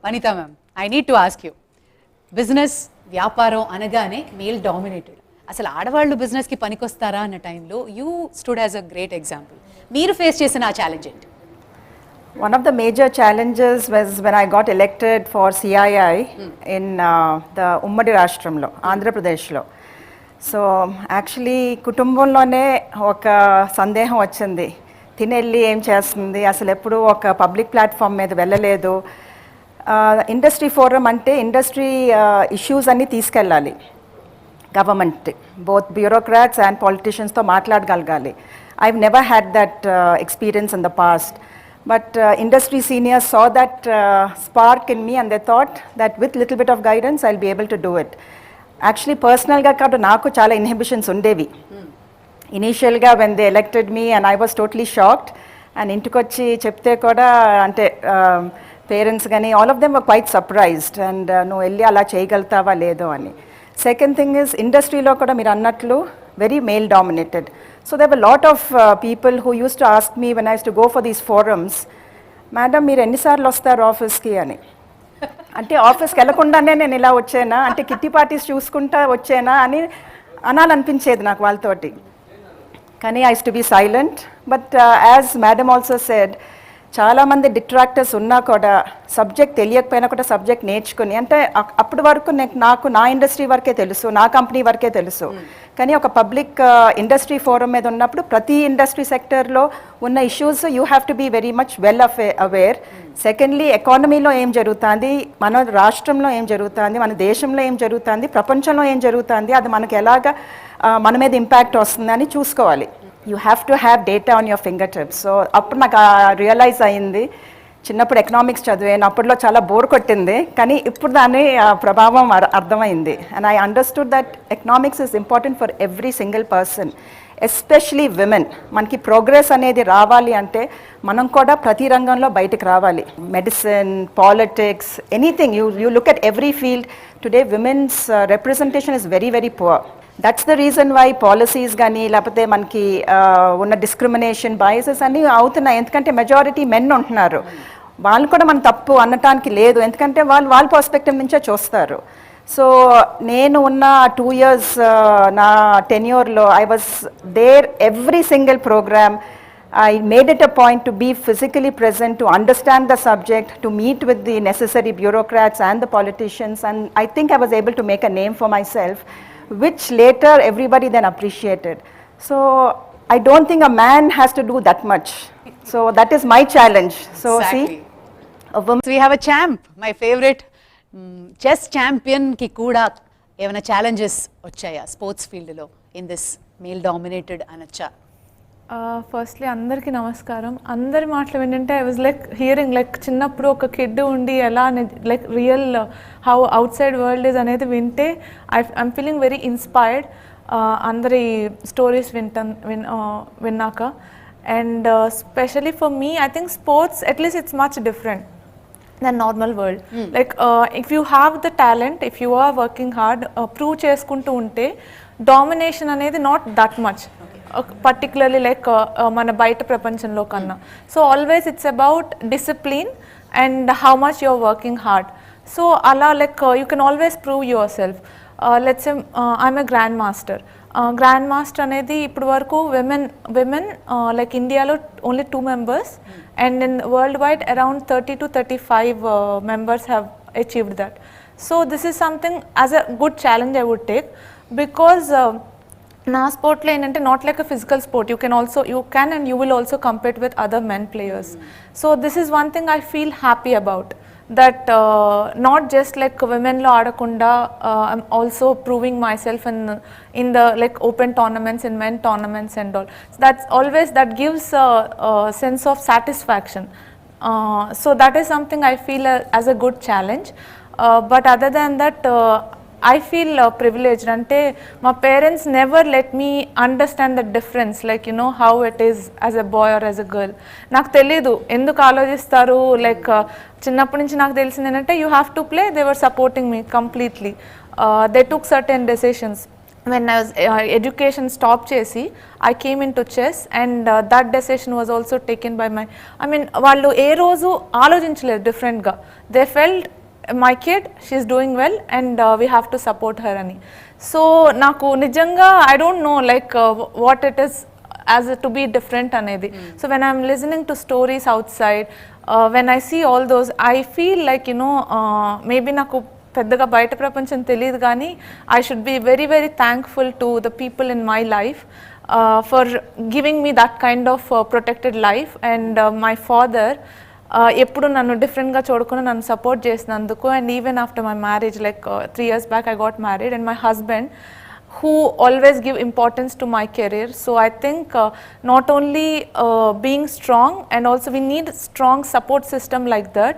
Vanitha ma'am, I need to ask you. Business వ్యాపారం అనగానే male dominated. అసలు ఆడవాళ్ళు బిజినెస్కి పనికొస్తారా అన్న టైంలో you stood as a great example. మీరు ఫేస్ చేసిన ఆ ఛాలెంజ్ ఏంటి? One of the major challenges was when I got elected for CII in the Ummadi Rashtramlo, Andhra Pradeshlo. So actually కుటుంబంలోనే ఒక సందేహం వచ్చింది, తినెళ్ళి ఏం చేస్తుంది, అసలు ఎప్పుడు ఒక పబ్లిక్ ప్లాట్ఫామ్ మీద వెళ్ళలేదు. ఇండస్ట్రీ ఫోరం అంటే ఇండస్ట్రీ ఇష్యూస్ అన్నీ తీసుకెళ్ళాలి, గవర్నమెంట్ బోత్ బ్యూరోక్రాట్స్ అండ్ పాలిటిషియన్స్తో మాట్లాడగలగాలి. I've never had that experience in the past. But industry seniors saw that spark in me and they thought that with little bit of guidance I'll be able to do it. Actually personal ga kaadu naaku chaala inhibitions undevi. Initial ga when they elected me and I was totally shocked, and intikochi chepte kuda ante parents gani all of them were quite surprised and no elli ala cheyagaltava ledo ani. Second thing is industry lo kuda meer annatlu very male dominated. So there were a lot of people who used to ask me when I used to go for these forums, madam meer enni saarlu vastaru office ki ani. Ante office ki velakundane nenu ila vachena ante kitty parties chuskunta vachena ani analanpinchedi naaku valtoti. Kani I used to be silent, but as madam also said, చాలా మంది డిట్రాక్టర్స్ ఉన్నా కూడా subject తెలియకపోయినా కూడా subject నేర్చుకుని, అంటే అప్పటి వరకు నాకు నా ఇండస్ట్రీ వరకే తెలుసు, నా కంపెనీ వరకే తెలుసు. కానీ ఒక పబ్లిక్ ఇండస్ట్రీ ఫోరం మీద ఉన్నప్పుడు ప్రతి ఇండస్ట్రీ సెక్టర్లో ఉన్న issues you have to be very much well aware. Secondly ఎకానమీలో ఏం జరుగుతుంది, మన రాష్ట్రంలో ఏం జరుగుతుంది, మన దేశంలో ఏం జరుగుతుంది, ప్రపంచంలో ఏం జరుగుతుంది, అది మనకు ఎలాగా మన మీద ఇంపాక్ట్ వస్తుందని చూసుకోవాలి. You have to have data on your finger tips. So అప్పుడు నాకు రియలైజ్ అయింది. చిన్నప్పుడు ఎకనామిక్స్ చదివాను, అప్పట్లో చాలా బోర్ కొట్టింది, కానీ ఇప్పుడు దాని ప్రభావం అర్థమైంది. And I understood that economics is important for every single person, especially women. మనకి ప్రోగ్రెస్ అనేది రావాలి అంటే మనం కూడా ప్రతి రంగంలో బయటకు రావాలి. Medicine, politics, anything, you look at every field today women's representation is very very poor. That's the reason why policies కానీ లేకపోతే మనకి ఉన్న డిస్క్రిమినేషన్ బయాసెస్ అన్నీ అవుతున్నాయి. ఎందుకంటే మెజారిటీ మెన్ ఉంటున్నారు. వాళ్ళు కూడా మన తప్పు అనటానికి లేదు, ఎందుకంటే వాళ్ళ పర్స్పెక్టివ్ నుంచే చూస్తారు. సో నేను ఉన్న 2 years నా టెన్యూర్లో I was there every single programme. I made it a point to be physically present, to understand the subject, to meet with the necessary bureaucrats and the politicians, and I think I was able to make a name for myself, which later everybody then appreciated. So I don't think a man has to do that much. So that is my challenge. So exactly. See, a woman. So we have a champ, my favorite chess champion ki kuda evana challenges vachaya sports field lo in this male dominated anacha. Firstly అందరికీ నమస్కారం. అందరి మాటలు ఏంటంటే I was like hearing like చిన్నప్పుడు ఒక kid ఉండి ఎలా like real how out side world is అనేది వింటే ఐఎమ్ ఫీలింగ్ వెరీ ఇన్స్పైర్డ్ అందరి స్టోరీస్ విన్నాక. And specially for me I think sports at least it's much different than normal world. Like if you have the talent, if you are working hard, prove చేసుకుంటూ ఉంటే domination అనేది not that much, particularly like మన బయట ప్రపంచంలో కన్నా. So always it's about discipline and how much you're working hard. So అలా like you can always prove yourself. Let's say I'm a grandmaster. Grand master అనేది ఇప్పుడు వరకు women like ఇండియాలో only 2 members and in worldwide around 30 to 35 members have achieved that. So this is something as a good challenge I would take, because నా స్పోర్ట్లో ఏంటంటే not like a physical sport, you can and you will also compete with other men players. So this is one thing I feel happy about, that not just like women lo aadakunda I'm also proving myself in the like open tournaments, in men tournaments and all. So that's always, that gives a sense of satisfaction. So that is something I feel as a good challenge. But other than that I feel privileged. Ante my parents never let me understand the difference, like you know how it is as a boy or as a girl. నాకు తెలీదు ఎందుకు ఆలోచిస్తారు, like చిన్నప్పటి నుంచి నాకు తెలిసింది ఏంటంటే you have to play. They were supporting me completely. They took certain decisions when I was education stopped chesi, I came into chess, and that decision was also taken by my, I mean vallu ఏ రోజు ఆలోచించలేదు different గా. They felt my kid, she's doing well, and we have to support her ani. So నాకు నిజంగా I don't know like what it is as to be different anedi. So when I'm listening to stories outside, when I see all those, I feel like maybe నాకు పెద్దగా బయట ప్రపంచం తెలియదు కానీ I should be very very thankful to the people in my life for giving me that kind of protected life. And my father ఎప్పుడు నన్ను డిఫరెంట్గా చూడకుండా నన్ను సపోర్ట్ చేసినందుకు. And even after my marriage like 3 years back I got married, and my husband who always give importance to my career. So I think not only being strong, and also we need strong support system like that,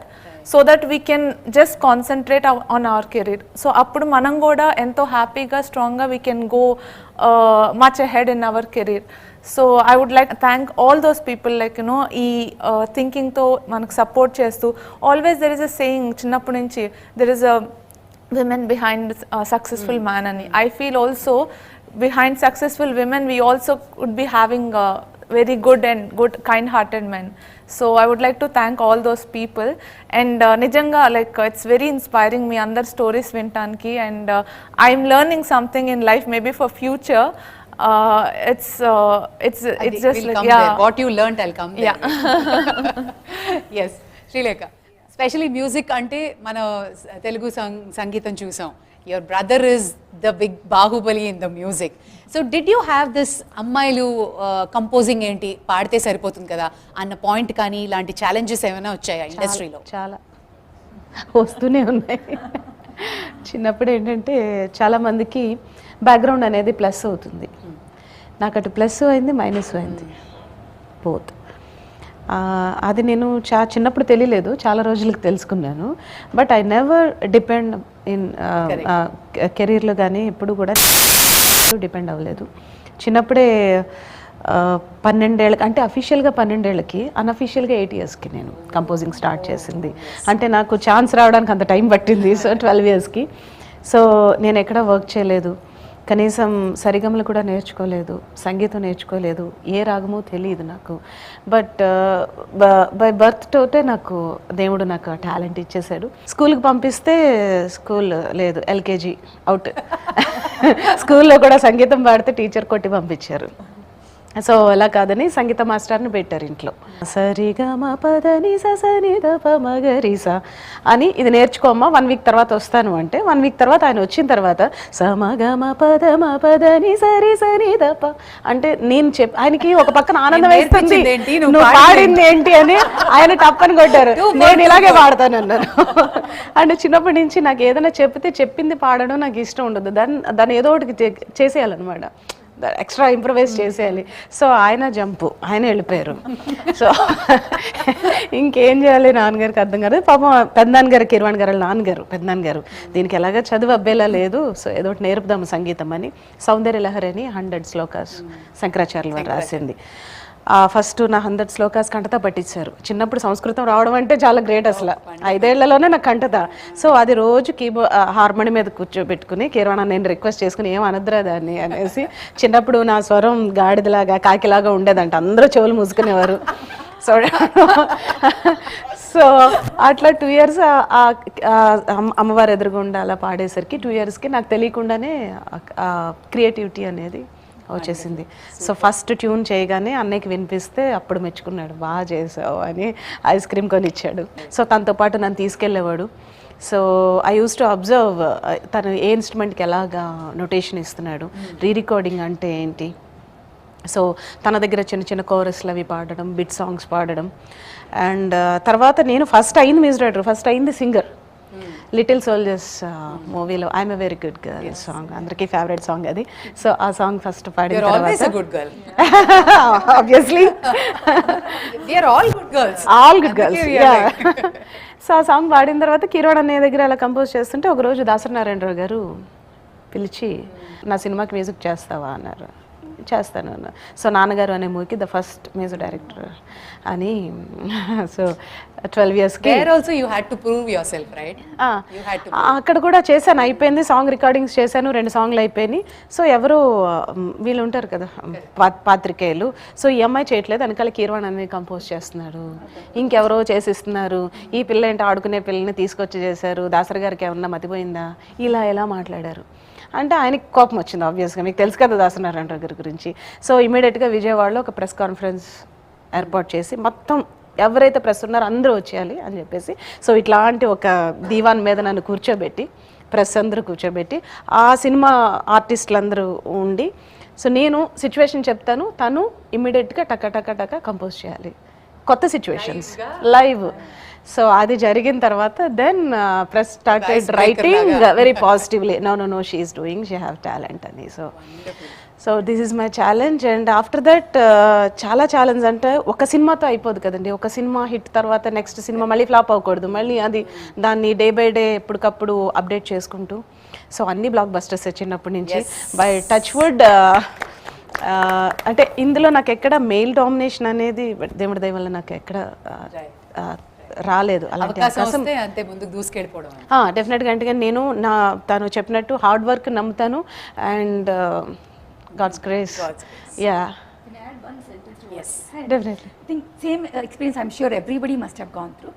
so that we can just concentrate on our career. So appudu manam kuda ento happy ga strong ga we can go much ahead in our career. So I would like to thank all those people like ee thinking tho manaku support chestu. Always there is a saying chinnappu nunchi, there is a women behind a successful man ani. I feel also behind successful women we also would be having very good and good kind hearted men. So I would like to thank all those people, and nijanga like it's very inspiring me andar stories vintanki, and I'm learning something in life maybe for future. It's just we'll like come there. What you learned I'll come there. Yes, Srilekha, especially music ante mana Telugu సంగీతం చూసాం. Your brother is the big Bahubali in the music. So did you have this అమ్మాయిలు composing ఏంటి పాడితే సరిపోతుంది కదా అన్న point కానీ ఇలాంటి ఛాలెంజెస్ ఏమైనా వచ్చాయా ఇండస్ట్రీలో? చాలా వస్తూనే ఉన్నాయి. చిన్నప్పుడు ఏంటంటే చాలామందికి బ్యాక్గ్రౌండ్ అనేది ప్లస్ అవుతుంది. నాకు అటు ప్లస్ అయింది, మైనస్ అయింది, బోత్. అది నేను చిన్నప్పుడు తెలియలేదు, చాలా రోజులకు తెలుసుకున్నాను. But I never depend in కెరీర్లో కానీ ఎప్పుడు కూడా డిపెండ్ అవ్వలేదు. చిన్నప్పుడే 12 ఏళ్ళకి, అంటే అఫీషియల్గా 12 ఏళ్ళకి, అన్అఫీషియల్గా 8 yearsకి నేను కంపోజింగ్ స్టార్ట్ చేసింది. అంటే నాకు ఛాన్స్ రావడానికి అంత టైం పట్టింది. సో 12 yearsకి. సో నేను ఎక్కడ వర్క్ చేయలేదు, కనీసం సరిగమలు కూడా నేర్చుకోలేదు, సంగీతం నేర్చుకోలేదు, ఏ రాగమో తెలియదు నాకు. బట్ బై బర్త్ తోటే నాకు దేవుడు నాకు ఆ టాలెంట్ ఇచ్చేసాడు. స్కూల్కి పంపిస్తే స్కూల్ లేదు, ఎల్కేజీ అవుట్. స్కూల్లో కూడా సంగీతం పాడితే టీచర్ కొట్టి పంపించారు. సో అలా కాదని సంగీత మాస్టర్ని పెట్టారు ఇంట్లో. సరిగమ పదని సని దప మగరిసా అని, ఇది నేర్చుకోమ్మా 1 week తర్వాత వస్తాను అంటే 1 week తర్వాత ఆయన వచ్చిన తర్వాత సమగమ పదమ పదని సరి సని దప అంటే నేను ఆయనకి ఒక పక్కన ఆనందం వేస్తుంది, నువ్వు పాడింది ఏంటి అని ఆయన టప్పని కొట్టారు. నేను ఇలాగే పాడతాను అన్నారు. అంటే చిన్నప్పటి నుంచి నాకు ఏదైనా చెప్పింది పాడడం నాకు ఇష్టం ఉండదు. దాన్ని ఏదో ఒకటి చేసేయాలన్నమాట, ఎక్స్ట్రా ఇంప్రవైజ్ చేసేయాలి. సో ఆయన ఆయన వెళ్ళిపోయారు. సో ఇంకేం చేయాలి, నాన్నగారికి అర్థం కాదు. పాపం పెద్దనాన్నగారు, కిరవాణి గారు నాన్నగారు, పెద్దనాన్నగారు దీనికి ఎలాగా చదువు అబ్బేలా లేదు, సో ఏదో ఒకటి నేర్పుదాము సంగీతం అని సౌందర్య లహరి అని 100 శ్లోకాస్ శంకరాచార్యులు వారు రాసింది. ఫస్ట్ నా 100 శ్లోకాస్ కంటత పట్టించారు. చిన్నప్పుడు సంస్కృతం రావడం అంటే చాలా గ్రేట్, అసలు 5 ఏళ్లలోనే నాకు కంటత. సో అది రోజు హార్మోని మీద కూర్చోబెట్టుకుని కిరవాణ నేను రిక్వెస్ట్ చేసుకుని ఏం అనద్దురా దాన్ని అనేసి. చిన్నప్పుడు నా స్వరం గాడిదలాగా కాకిలాగా ఉండేదంట, అందరూ చెవులు మూసుకునేవారు. సో సో అట్లా 2 years అమ్మవారు ఎదురుగుండా అలా పాడేసరికి 2 yearsకి నాకు తెలియకుండానే క్రియేటివిటీ అనేది వచ్చేసింది. సో ఫస్ట్ ట్యూన్ చేయగానే అన్నయ్యకి వినిపిస్తే అప్పుడు మెచ్చుకున్నాడు, బాగా చేసావు అని ఐస్ క్రీమ్ కొనిచ్చాడు. సో తనతో పాటు నన్ను తీసుకెళ్ళేవాడు. So I use to observe తను ఏ ఇన్స్ట్రుమెంట్కి ఎలాగా నొటేషన్ ఇస్తున్నాడు, రికార్డింగ్ అంటే ఏంటి. సో తన దగ్గర చిన్న చిన్న కోరస్లు అవి పాడడం, బిట్ సాంగ్స్ పాడడం. అండ్ తర్వాత నేను ఫస్ట్ అయింది మ్యూజిక్ డైరెక్టర్, ఫస్ట్ అయింది సింగర్. లిటిల్ సోల్జర్స్ మూవీలో I'm a very good girl song, అందరికీ ఫేవరెట్ సాంగ్ అది. సో ఆ సాంగ్ ఫస్ట్ పాడిన తర్వాత obviously all good girls. So ఆ సాంగ్ పాడిన తర్వాత కిరణ్ అన్నయ్య దగ్గర అలా కంపోజ్ చేస్తుంటే ఒకరోజు దాసరి నారాయణరావు గారు పిలిచి నా సినిమాకి మ్యూజిక్ చేస్తావా అన్నారు. చేస్తాను. సో నాన్నగారు అనే మూవీకి ద ఫస్ట్ మ్యూజిక్ డైరెక్టర్ అని. So 12 yearsకి There also you had to prove yourself, right? You had to. అక్కడ కూడా చేశాను, అయిపోయింది. సాంగ్ రికార్డింగ్స్ చేశాను, 2 సాంగ్లు అయిపోయినాయి. సో ఎవరు వీళ్ళు ఉంటారు కదా పాత్రికేయులు, సో ఈ అమ్మాయి చేయట్లేదు, వెనకాల కీర్వాణ్ అనేది కంపోజ్ చేస్తున్నాడు, ఇంకెవరో చేసిస్తున్నారు, ఈ పిల్ల ఏంటి ఆడుకునే పిల్లని తీసుకొచ్చి చేశారు, దాసరి గారికి ఏమన్నా మతిపోయిందా, ఇలా ఎలా మాట్లాడారు అంటే ఆయనకి కోపం వచ్చింది. ఆబ్వియస్గా మీకు తెలుసు కదా దాసనారాయణ గారి గురించి. సో ఇమీడియట్గా విజయవాడలో ఒక ప్రెస్ కాన్ఫరెన్స్ ఏర్పాటు చేసి మొత్తం ఎవరైతే ప్రెస్ ఉన్నారో అందరూ వచ్చేయాలి అని చెప్పేసి, సో ఇట్లాంటి ఒక దీవాన్ మీద నన్ను కూర్చోబెట్టి, ప్రెస్ అందరూ కూర్చోబెట్టి, ఆ సినిమా ఆర్టిస్టులు అందరూ ఉండి, సో నేను సిచ్యువేషన్ చెప్తాను, తను ఇమ్మీడియట్గా టక టక టక కంపోజ్ చేయాలి కొత్త సిచ్యువేషన్స్ లైవ్. సో అది జరిగిన తర్వాత then press started writing very positively, no she is doing, she have talent అని. So this is my challenge. And after that చాలా ఛాలెంజ్ అంటే ఒక సినిమాతో అయిపోదు కదండి. ఒక సినిమా హిట్ తర్వాత నెక్స్ట్ సినిమా మళ్ళీ ఫ్లాప్ అవ్వకూడదు, మళ్ళీ అది దాన్ని డే బై డే ఎప్పటికప్పుడు అప్డేట్ చేసుకుంటూ. సో అన్ని బ్లాక్ బస్టర్స్ చిన్నప్పటి నుంచి. బై టచ్ వుడ్ అంటే ఇందులో నాకు ఎక్కడ మెయిల్ డామినేషన్ అనేది దేవుడి దయ వల్ల నాకు ఎక్కడ రాలేదు. అలాంటి అవకాశం డెఫినెట్గా. అంటే నేను తను చెప్పినట్టు హార్డ్ వర్క్ నమ్ముతాను and God's grace. Yeah. Can I add one sentence to Yes. Definitely. I think same experience I'm sure everybody must have gone through.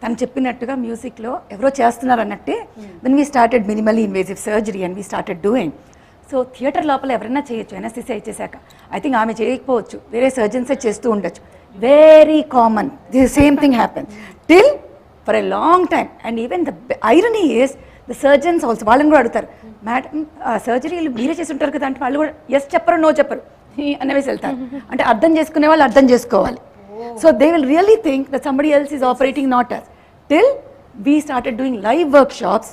తను చెప్పినట్టుగా మ్యూజిక్లో ఎవరో చేస్తున్నారు అన్నట్టే then we started minimally invasive surgery and we started doing. So theatre లోపల ఎవరైనా చేయొచ్చు, ఎన్ఎస్సీసీ ఇచ్చేసాక. I think ఆమె చేయకపోవచ్చు, వేరే సర్జన్సే చేస్తూ ఉండొచ్చు. Very common, the same thing happen till for a long time. And even the irony is the surgeons also వాళ్ళని కూడా అడుగుతారు, మేడం సర్జరీలు మీరే చేసి ఉంటారు కదా అంటే వాళ్ళు కూడా ఎస్ చెప్పరు, నో చెప్పరు అనేవేసి వెళ్తారు. అంటే అర్థం చేసుకునే వాళ్ళు అర్థం చేసుకోవాలి. So they will really think that somebody else is operating, not us. Till we started doing live workshops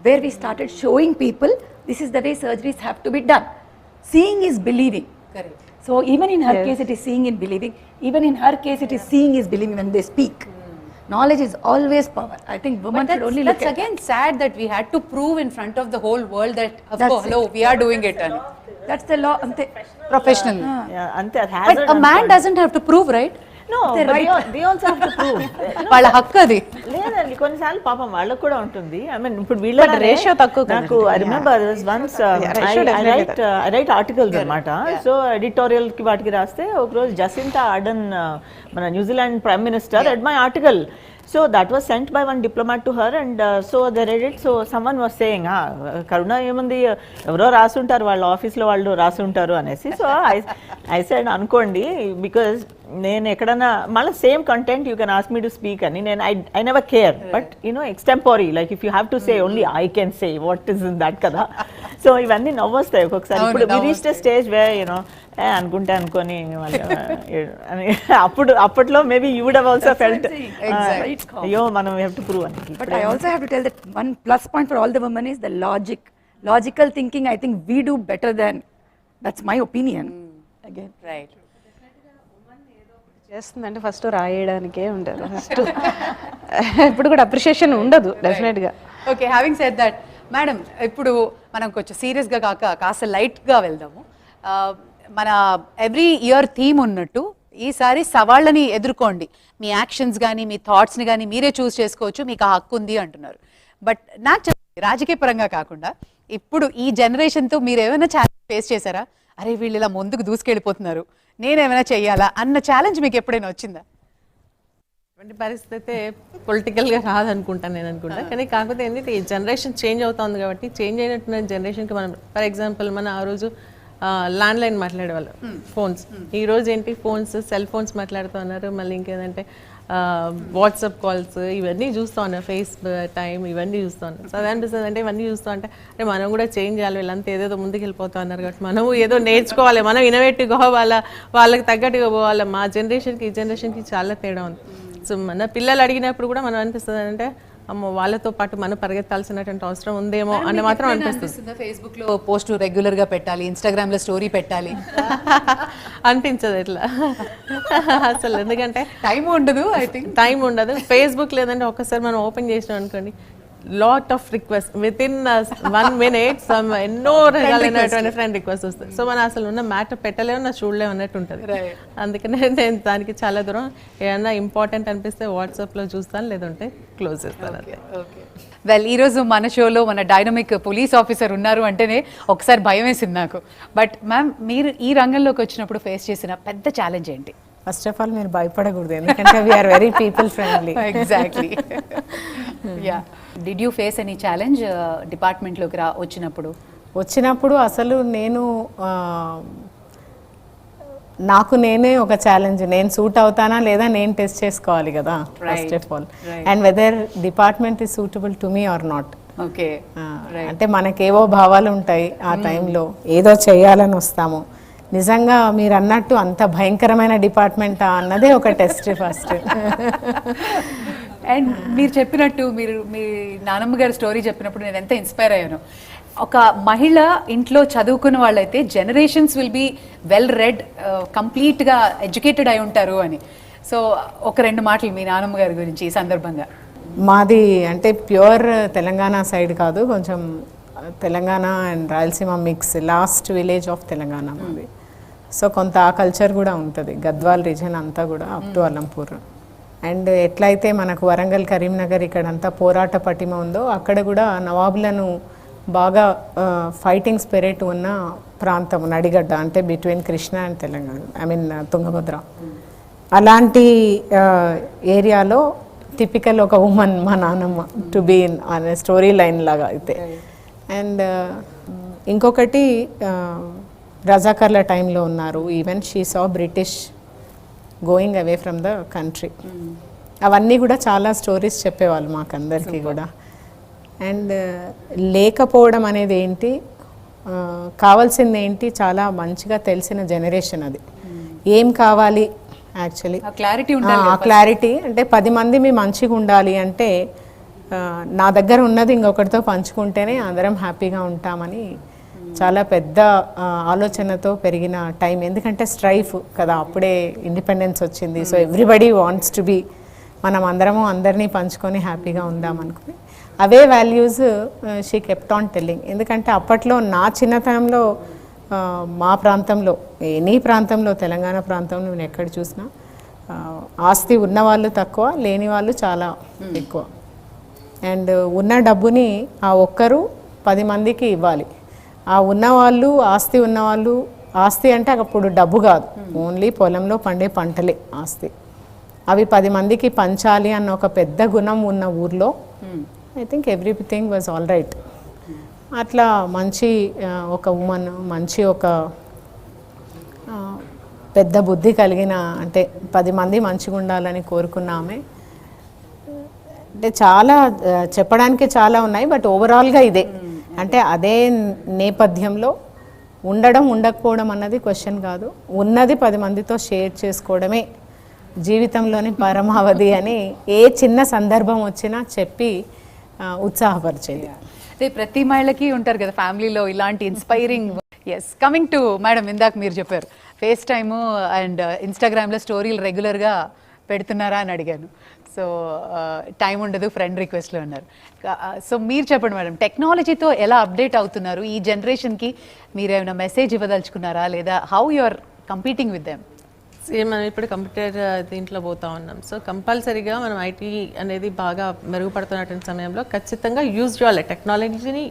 where we started showing people this is the way surgeries have to be done. Seeing is believing. So even in her case it is seeing and believing, even in her case it is seeing is believing when they speak. Knowledge is always power. I think women should only look at that's again sad that we had to prove in front of the whole world that of course, hello, we are doing it. That's the law. Professional. Yeah, ante but a man doesn't have to prove, right? No, but they also have to prove. వాళ్ళ హక్కు అది. లేదండి, కొన్నిసార్లు పాపం వాళ్ళకు కూడా ఉంటుంది. I mean ఇప్పుడు వీళ్ళ రేషియో తక్కువ. నాకు I remember once I right articles అనమాట. సో ఎడిటోరియల్ కి వాటికి రాస్తే ఒకరోజు జసింతా ఆర్డన్ మన New Zealand prime minister read my article. So that was sent by one diplomat to her and so they read it. So someone was saying Karuna ఏముంది, ఎవరో రాసుంటారు వాళ్ళ ఆఫీస్లో వాళ్ళు రాసుంటారు అనేసి. సో ఐ సెడ్ అనుకోండి, బికాజ్ నేను ఎక్కడన్నా మళ్ళీ same content you can ask me to speak అని నేను I never care. But you know extempore, like if you have to say only I can say what is in that కదా. So ఇవన్నీ నవ్వొస్తాయి ఒక్కొక్కసారి. ఇప్పుడు we reached a stage where you know అనుకుంటే అనుకొని అప్పట్లో maybe you would have also felt అయ్యో మనం we have to prove అని. But I also have to tell that one plus point for all the women is the logical thinking. I think we do better than, that's my opinion. Again, right. చేస్తుందంటే first రాయడానికే ఉంటారు, first ఇప్పుడు కూడా appreciation ఉండదు డెఫినెట్గా. Okay, having said that madam, ఇప్పుడు మనం కొంచెం సీరియస్గా కాస్త లైట్గా వెళ్దాము. మన ఎవ్రీ ఇయర్ థీమ్ ఉన్నట్టు ఈసారి సవాళ్ళని ఎదుర్కోండి, మీ యాక్షన్స్ కానీ మీ థాట్స్ని కానీ మీరే చూస్ చేసుకోవచ్చు, మీకు ఆ హక్కు ఉంది అంటున్నారు. బట్ నాకు చెప్పండి, రాజకీయ పరంగా కాకుండా ఇప్పుడు ఈ జనరేషన్తో మీరు ఏమైనా ఛాలెంజ్ ఫేస్ చేశారా? అరే వీళ్ళు ఇలా ముందుకు దూసుకెళ్ళిపోతున్నారు, నేనేమైనా చెయ్యాలా అన్న ఛాలెంజ్ మీకు ఎప్పుడైనా వచ్చిందా? అటువంటి పరిస్థితి అయితే పొలిటికల్గా రాదనుకుంటాను నేను అనుకుంటా. కానీ కాకపోతే ఏంటంటే ఈ జనరేషన్ చేంజ్ అవుతుంది కాబట్టి చేంజ్ అయినట్టున్న జనరేషన్కి మనం ఫర్ ఎగ్జాంపుల్ మన ఆ రోజు ల్యాండ్ లైన్ మాట్లాడేవాళ్ళు, ఫోన్స్. ఈ రోజు ఏంటి ఫోన్స్, సెల్ ఫోన్స్ మాట్లాడుతూ ఉన్నారు. మళ్ళీ ఇంకేదంటే వాట్సాప్ కాల్స్ ఇవన్నీ చూస్తూ ఉన్నారు, ఫేస్ టైం ఇవన్నీ చూస్తూ ఉన్నారు. సో అది అనిపిస్తుంది అంటే ఇవన్నీ చూస్తూ అంటే అంటే మనం కూడా చేంజ్ చేయాలి, వీళ్ళంతా ఏదేదో ముందుకు వెళ్ళిపోతూ ఉన్నారు కాబట్టి మనము ఏదో నేర్చుకోవాలి, మనం ఇన్నోవేటివ్గా వాళ్ళకి తగ్గట్టుగా పోవాలి. మా జనరేషన్కి ఈ జనరేషన్కి చాలా తేడా ఉంది. సో మన పిల్లలు అడిగినప్పుడు కూడా మనం అనిపిస్తుంది అంటే అమ్మో వాళ్ళతో పాటు మనం పరిగెత్తాల్సినటువంటి అవసరం ఉందేమో అని మాత్రం అనిపిస్తుంది. ఫేస్బుక్ లో పోస్ట్ రెగ్యులర్ గా పెట్టాలి, ఇన్స్టాగ్రామ్ లో స్టోరీ పెట్టాలి అనిపించదు ఇట్లా అసలు. ఎందుకంటే టైం ఉండదు, ఐ థింక్ టైం ఉండదు. ఫేస్బుక్ లేదంటే ఒక్కసారి మనం ఓపెన్ చేసినాం అనుకోండి, lot of request with in 1 minute some ఎన్నో రకాలైనటువంటి ఫ్రెండ్ రిక్వెస్ట్ వస్తాయి. సో మనం అసలు ఉన్న మ్యాటర్ పెట్టలేము, నా చూడలేము అన్నట్టు ఉంటుంది. అందుకనే నేను దానికి చాలా దూరం ఏమన్నా ఇంపార్టెంట్ అనిపిస్తే వాట్సాప్లో చూస్తాను, లేదంటే క్లోజ్ చేస్తాను. అదే వెల్, ఈరోజు మన షోలో మన డైనమిక్ పోలీస్ ఆఫీసర్ ఉన్నారు అంటేనే ఒకసారి భయం వేసింది నాకు. బట్ మ్యామ్, మీరు ఈ రంగంలోకి వచ్చినప్పుడు ఫేస్ చేసిన పెద్ద ఛాలెంజ్ ఏంటి? ఫస్ట్ ఆఫ్ ఆల్ మీరు భయపడకూడదు, ఎందుకంటే we are very people friendly. Exactly. Yeah, did you face any challenge డిపార్ట్మెంట్లోకి వచ్చినప్పుడు అసలు నేను నాకు నేనే ఒక ఛాలెంజ్, నేను సూట్ అవుతానా లేదా నేను టెస్ట్ చేసుకోవాలి కదా first of all, and whether department is suitable to me or not. Okay, అంటే మనకేవో భావాలు ఉంటాయి ఆ టైంలో, ఏదో చేయాలని వస్తాము. నిజంగా మీరు అన్నట్టు అంత భయంకరమైన డిపార్ట్మెంటా అన్నదే ఒక టెస్ట్ ఫస్ట్. అండ్ మీరు చెప్పినట్టు మీ నానమ్మ గారి స్టోరీ చెప్పినప్పుడు నేను ఎంత ఇన్స్పైర్ అయ్యాను. ఒక మహిళ ఇంట్లో చదువుకున్న వాళ్ళైతే generations will be well read, కంప్లీట్గా ఎడ్యుకేటెడ్ అయి ఉంటారు అని. సో ఒక 2 మాటలు మీ నానమ్మ గారి గురించి ఈ సందర్భంగా. మాది అంటే ప్యూర్ తెలంగాణ సైడ్ కాదు, కొంచెం Telangana and Rayalaseema mix, last village of Telangana మాది. సో కొంత ఆ కల్చర్ కూడా ఉంటుంది, గద్వాల్ రీజన్ అంతా కూడా అప్ టు అల్లంపూర్. అండ్ ఎట్లయితే మనకు వరంగల్, కరీంనగర్ ఇక్కడంతా పోరాట పటిమ ఉందో, అక్కడ కూడా నవాబులను బాగా ఫైటింగ్ స్పిరిట్ ఉన్న ప్రాంతం నడిగడ్డ, అంటే బిట్వీన్ కృష్ణ అండ్ తెలంగాణ, తుంగభద్ర. అలాంటి ఏరియాలో టిపికల్ ఒక ఉమెన్ మా నాన్నమ్మ టు బీ ఇన్ అనే స్టోరీ లైన్ లాగా అయితే. అండ్ ఇంకొకటి రజాకర్ల టైంలో ఉన్నారు, even she saw British going away from the country. అవన్నీ కూడా చాలా స్టోరీస్ చెప్పేవాళ్ళు మాకందరికీ కూడా. అండ్ లేకపోవడం అనేది ఏంటి, కావాల్సింది ఏంటి, చాలా మంచిగా తెలిసిన జనరేషన్ అది. ఏం కావాలి యాక్చువల్లీ ఆ క్లారిటీ, అంటే 10 మంది మీ మంచిగా ఉండాలి అంటే నా దగ్గర ఉన్నది ఇంకొకరితో పంచుకుంటేనే అందరం హ్యాపీగా ఉంటామని చాలా పెద్ద ఆలోచనతో పెరిగిన టైం. ఎందుకంటే స్ట్రైఫ్ కదా, అప్పుడే ఇండిపెండెన్స్ వచ్చింది. So everybody wants to be, మనం అందరము అందరినీ పంచుకొని హ్యాపీగా ఉందామనుకుని అవే values she kept on telling. ఎందుకంటే అప్పట్లో నా చిన్నతనంలో మా ప్రాంతంలో, ఎనీ ప్రాంతంలో, తెలంగాణ ప్రాంతంలో నేను ఎక్కడ చూసినా ఆస్తి ఉన్నవాళ్ళు తక్కువ, లేని వాళ్ళు చాలా ఎక్కువ. అండ్ ఉన్న డబ్బుని ఆ ఒక్కరు 10 మందికి ఇవ్వాలి. ఆ ఉన్నవాళ్ళు, ఆస్తి ఉన్నవాళ్ళు, ఆస్తి అంటే అప్పుడు డబ్బు కాదు, ఓన్లీ పొలంలో పండే పంటలే ఆస్తి, అవి 10 మందికి పంచాలి అన్న ఒక పెద్ద గుణం ఉన్న ఊర్లో I think everything was all right. అట్లా మంచి ఒక ఉమెన్, మంచి ఒక పెద్ద బుద్ధి కలిగిన, అంటే 10 మంది మంచిగా ఉండాలని కోరుకున్న ఆమె. అంటే చాలా చెప్పడానికి చాలా ఉన్నాయి, బట్ ఓవరాల్గా ఇదే. అంటే అదే నేపథ్యంలో ఉండడం, ఉండకపోవడం అన్నది క్వశ్చన్ కాదు, ఉన్నది 10 మందితో షేర్ చేసుకోవడమే జీవితంలోని పరమావధి అని ఏ చిన్న సందర్భం వచ్చినా చెప్పి ఉత్సాహపరిచేది. అదే ప్రతి మహిళకి ఉంటారు కదా ఫ్యామిలీలో ఇలాంటి inspiring. Yes, coming to madam, ఇందాక మీరు చెప్పారు ఫేస్ టైము అండ్ ఇన్స్టాగ్రామ్లో స్టోరీలు రెగ్యులర్గా పెడుతున్నారా అని అడిగాను. సో టైం ఉండదు, ఫ్రెండ్ రిక్వెస్ట్లో ఉన్నారు. సో మీరు చెప్పండి మేడం, టెక్నాలజీతో ఎలా అప్డేట్ అవుతున్నారు? ఈ జనరేషన్కి మీరు ఏమైనా మెసేజ్ ఇవ్వదలుచుకున్నారా, లేదా how you are competing with them? మనం ఇప్పుడు కంప్యూటర్ దీంట్లో పోతా ఉన్నాం. సో కంపల్సరీగా మనం ఐటీ అనేది బాగా మెరుగుపడుతున్నటువంటి సమయంలో ఖచ్చితంగా యూజ్ చేయాలి. టెక్నాలజీని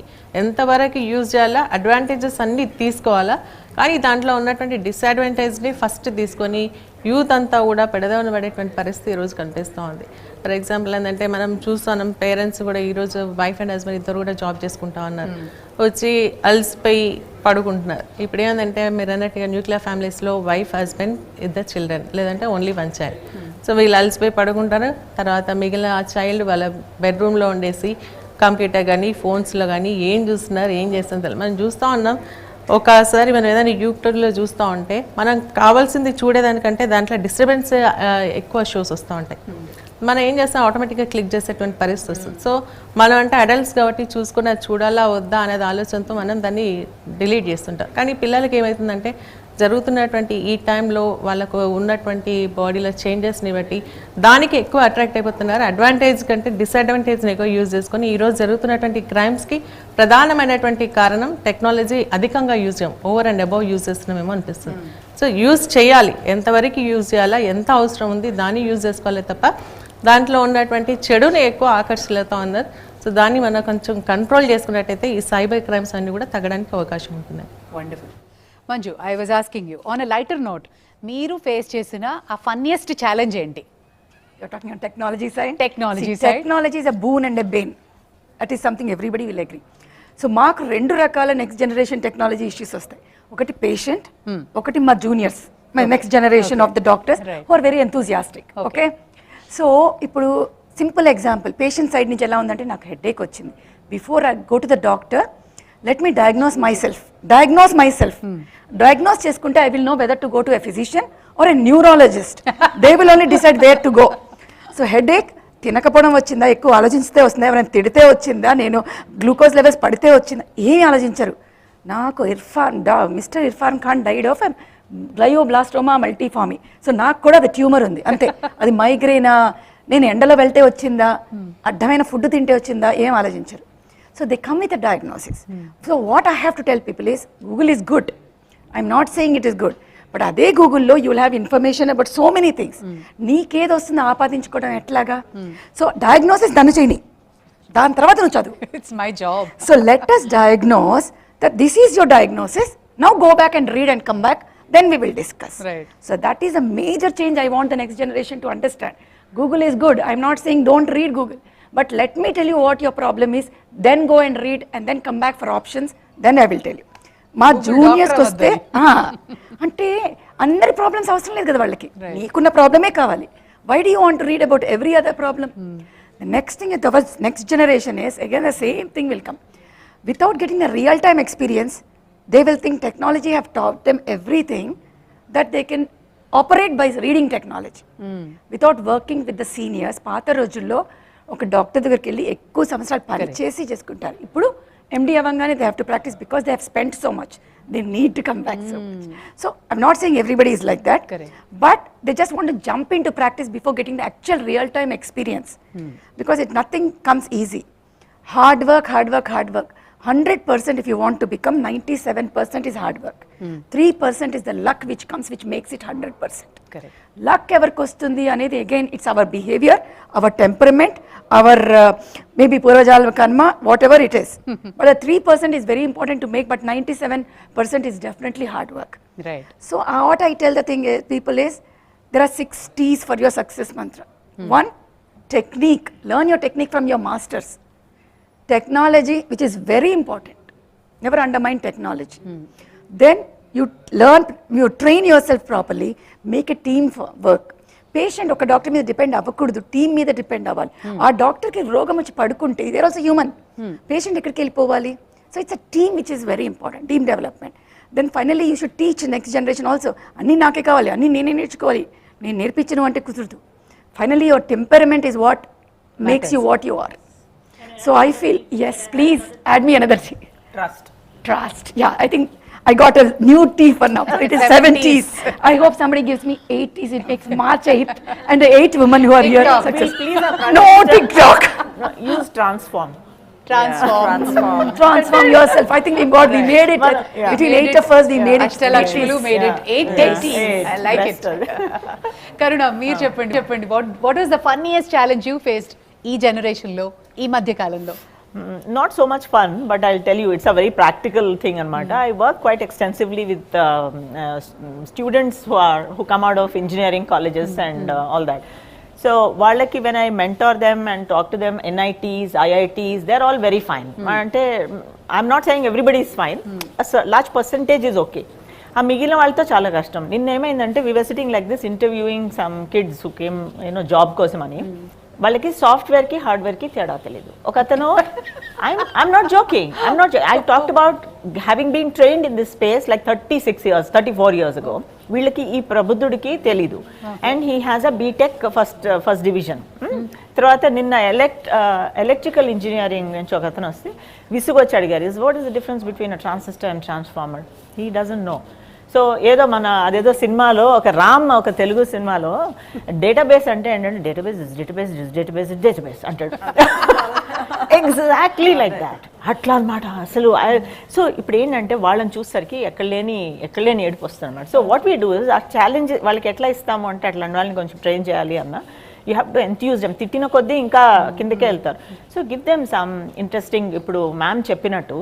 ఎంతవరకు యూజ్ చేయాలా, అడ్వాంటేజెస్ అన్నీ తీసుకోవాలా, కానీ దాంట్లో ఉన్నటువంటి డిసడ్వాంటేజ్ని ఫస్ట్ తీసుకొని యూత్ అంతా కూడా పెడదవన పడేటువంటి పరిస్థితి ఈరోజు కనిపిస్తూ ఉంది. ఫర్ ఎగ్జాంపుల్ ఏంటంటే మనం చూస్తున్నాం, పేరెంట్స్ కూడా ఈరోజు వైఫ్ అండ్ హస్బెండ్ ఇద్దరు కూడా జాబ్ చేసుకుంటా ఉన్నారు, వచ్చి అలసిపోయి పడుకుంటున్నారు. ఇప్పుడు ఏంటంటే మీరు అన్నట్టుగా న్యూక్లియర్ ఫ్యామిలీస్లో వైఫ్, హస్బెండ్, 2 చిల్డ్రన్, లేదంటే ఓన్లీ 1 చైల్డ్. సో వీళ్ళు అలసిపోయి పడుకుంటారు, తర్వాత మిగిలిన ఆ చైల్డ్ వాళ్ళ బెడ్రూమ్లో ఉండేసి కంప్యూటర్ కానీ ఫోన్స్లో కానీ ఏం చూస్తున్నారు, ఏం చేస్తున్నారు మనం చూస్తూ ఉన్నాం. ఒకసారి మనం ఏదైనా యూట్యూబ్లో చూస్తూ ఉంటే మనం కావాల్సింది చూడేదానికంటే దాంట్లో డిస్టర్బెన్స్ ఎక్కువ షోస్ వస్తూ ఉంటాయి. మనం ఏం చేస్తాం, ఆటోమేటిక్గా క్లిక్ చేసేటువంటి పరిస్థితి వస్తుంది. సో మనం అంటే అడల్ట్స్ కాబట్టి చూసుకుని అది చూడాలా వద్దా అనేది ఆలోచనతో మనం దాన్ని డిలీట్ చేస్తుంటాం. కానీ పిల్లలకి ఏమవుతుందంటే జరుగుతున్నటువంటి ఈ టైంలో వాళ్ళకు ఉన్నటువంటి బాడీలో చేంజెస్ని బట్టి దానికి ఎక్కువ అట్రాక్ట్ అయిపోతున్నారు. అడ్వాంటేజ్ కంటే డిసడ్వాంటేజ్ని ఎక్కువ యూజ్ చేసుకొని ఈరోజు జరుగుతున్నటువంటి క్రైమ్స్కి ప్రధానమైనటువంటి కారణం టెక్నాలజీ అధికంగా యూజ్ చేయం, ఓవర్ అండ్ అబౌవ్ యూజ్ చేస్తున్నామేమో అనిపిస్తుంది. సో యూజ్ చేయాలి, ఎంతవరకు యూజ్ చేయాలా, ఎంత అవసరం ఉంది దాన్ని యూజ్ చేసుకోవాలి తప్ప దాంట్లో ఉన్నటువంటి చెడుని ఎక్కువ ఆకర్షిస్తూ ఉన్నారు. సో దాన్ని మనం కొంచెం కంట్రోల్ చేసుకున్నట్టయితే ఈ సైబర్ క్రైమ్స్ అన్ని కూడా తగ్గడానికి అవకాశం ఉంటుంది. Wonderful. Manju, I was asking you on a lighter note, మీరు ఫేస్ చేసిన ఆ ఫన్నీయెస్ట్ ఛాలెంజ్ ఏంటి? You're talking on technology side? Technology See, side. Technology is a boon and a bane. That is something everybody will agree. So మాకు 2 రకాల next generation technology issues వస్తాయి. ఒకటి patient, ఒకటి మా juniors, my next generation of the doctors who are very enthusiastic. Okay, so ఇప్పుడు simple example, patient side నుంచి ఎలా ఉందంటే నాకు హెడేక్ వచ్చింది. Before I go to the doctor, let me diagnose myself. Diagnose చేసుకుంటే I will know whether to go to a physician or a neurologist. They will only decide where to go. So headache తినకపోవడం వచ్చిందా, ఎక్కువ ఆలోచిస్తే వస్తుందా, ఎవరైనా తిడితే వచ్చిందా, నేను గ్లూకోజ్ లెవెల్స్ పడితే వచ్చిందా, ఏమీ ఆలోచించరు. నాకు mister Irfan Khan died of glioblastoma multiforme. So నాకు కూడా అది ట్యూమర్ ఉంది అంతే. అది మైగ్రేనా, నేను ఎండలో వెళ్తే వచ్చిందా, అడ్డమైన ఫుడ్ తింటే వచ్చిందా, ఏం ఆలోచించరు. So they come with a diagnosis. So what I have to tell people is, Google is good, I'm not saying it is good, but అదే గూగుల్లో you will have information about so many things. నీకేది వస్తుందో ఆపాదించుకోవడం ఎట్లాగా? So diagnosis దాన్ని చేయని, దాని తర్వాత నువ్వు చదువు. It's my job. So let us diagnose that this is your diagnosis, now go back and read and come back, then we will discuss. Right. So that is a major change I want the next generation to understand. Google is good, I'm not saying don't read Google, but let me tell you what your problem is, then go and read and then come back for options, then I will tell you. మా జూనియర్స్కి వస్తే అంటే అందరి problems అవసరం లేదు కదా వాళ్ళకి, నీకున్న ప్రాబ్లమే కావాలి. Why do you want to read about every other problem? The next thing next generation is again the same thing will come. Without getting the real time experience, they will think technology have taught them everything that they can operate by reading technology. Without working with the seniors. పాత రోజుల్లో ఒక doctor దగ్గరికి వెళ్ళి ఎక్కువ సంవత్సరాలు పనిచేసి చేసుకుంటారు. ఇప్పుడు MD అవ్వగానే they have to practice because they have spent so much. They need to come back so much. So I'm not saying everybody is like that. Correct. But they just want to jump into practice before getting the actual real time experience. Because nothing comes easy. Hard work. 100% if you want to become, 97% is hard work. 3% is the luck which comes, which makes it 100%. Correct. Luck ఎవరికి వస్తుంది అనేది again it's our behavior, our temperament, our maybe పూర్వజాల కర్మ, whatever it is. But the 3% is very important to make, but 97% is definitely hard work. Right. So what I tell the thing is, people is, there are 6 T's for your success mantra. 1, technique. Learn your technique from your masters. Technology, which is very important, never undermine technology. Then you train yourself properly, make a team work. Patient ఒక doctor మీద depend అవ్వకూడదు, team మీద depend అవ్వాలి. ఆ డాక్టర్కి రోగం వచ్చి పడుకుంటే they are also human, patient ఎక్కడికి వెళ్ళిపోవాలి? So it's a team which is very important, team development. Then finally you should teach next generation also. అన్నీ నాకే కావాలి, అన్నీ నేనే నేర్చుకోవాలి, నేను నేర్పించను అంటే కుదరదు. Finally your temperament is what makes you what you are. So I feel, yes, please add me another thing. Trust. Yeah, I think I got a new T for now. It is 70s. I hope somebody gives me 80s. It makes March 8th and the 8 women who are here. Please, no TikTok. No, use transform. Transform yourself. I think we made it. Between 8 of us, we made it. Ashtalakshmilu made it 880. I like it. Karuna, meer cheppandi. What was the funniest challenge you faced ఈ జనరేషన్లో, ఈ మధ్య కాలంలో? Not so much fun, but I'll tell you, it's a very practical thing anamata. I work quite extensively with students who come out of engineering colleges and all that. So వాళ్ళకి when I mentor them and talk to them, NITs, IITs, they're all very fine. అంటే I'm not saying everybody is fine, a large percentage is okay. ఆ మిగిలిన వాళ్ళతో చాలా కష్టం. నిన్న ఏమైందంటే, we were sitting like this interviewing some kids who came, job కోసం అని. వాళ్ళకి సాఫ్ట్వేర్కి హార్డ్వేర్కి తేడా తెలియదు. ఒక అతను, I'm not joking, I talked about having been trained in this space like 34 years ago. వీళ్ళకి ఈ ప్రబుద్ధుడికి తెలీదు. And he has a BTech first division. తర్వాత నిన్న ఎలక్ట్రికల్ ఇంజనీరింగ్ నుంచి ఒక అతను వస్తే విసుగొచ్చి అడిగారు, what is the difference between a transistor and transformer? He doesn't know. So ఏదో మన అదేదో సినిమాలో ఒక రామ్ ఒక తెలుగు సినిమాలో డేటాబేస్ అంటే ఏంటంటే డేటాబేస్ అంటాడు. ఎగ్జాక్ట్లీ లైక్ దాట్, అట్లా అనమాట అసలు. సో ఇప్పుడు ఏంటంటే వాళ్ళని చూసేసరికి ఎక్కడ లేని ఏడుపు వస్తుంది అనమాట. So what we do is ఆ ఛాలెంజ్ వాళ్ళకి ఎట్లా ఇస్తాము అంటే అట్లాంటి వాళ్ళని కొంచెం ట్రైన్ చేయాలి అన్న, you have to enthuse them. తిట్టిన కొద్దీ ఇంకా కిందకే వెళ్తారు. So give them some interesting. ఇప్పుడు మ్యామ్ చెప్పినట్టు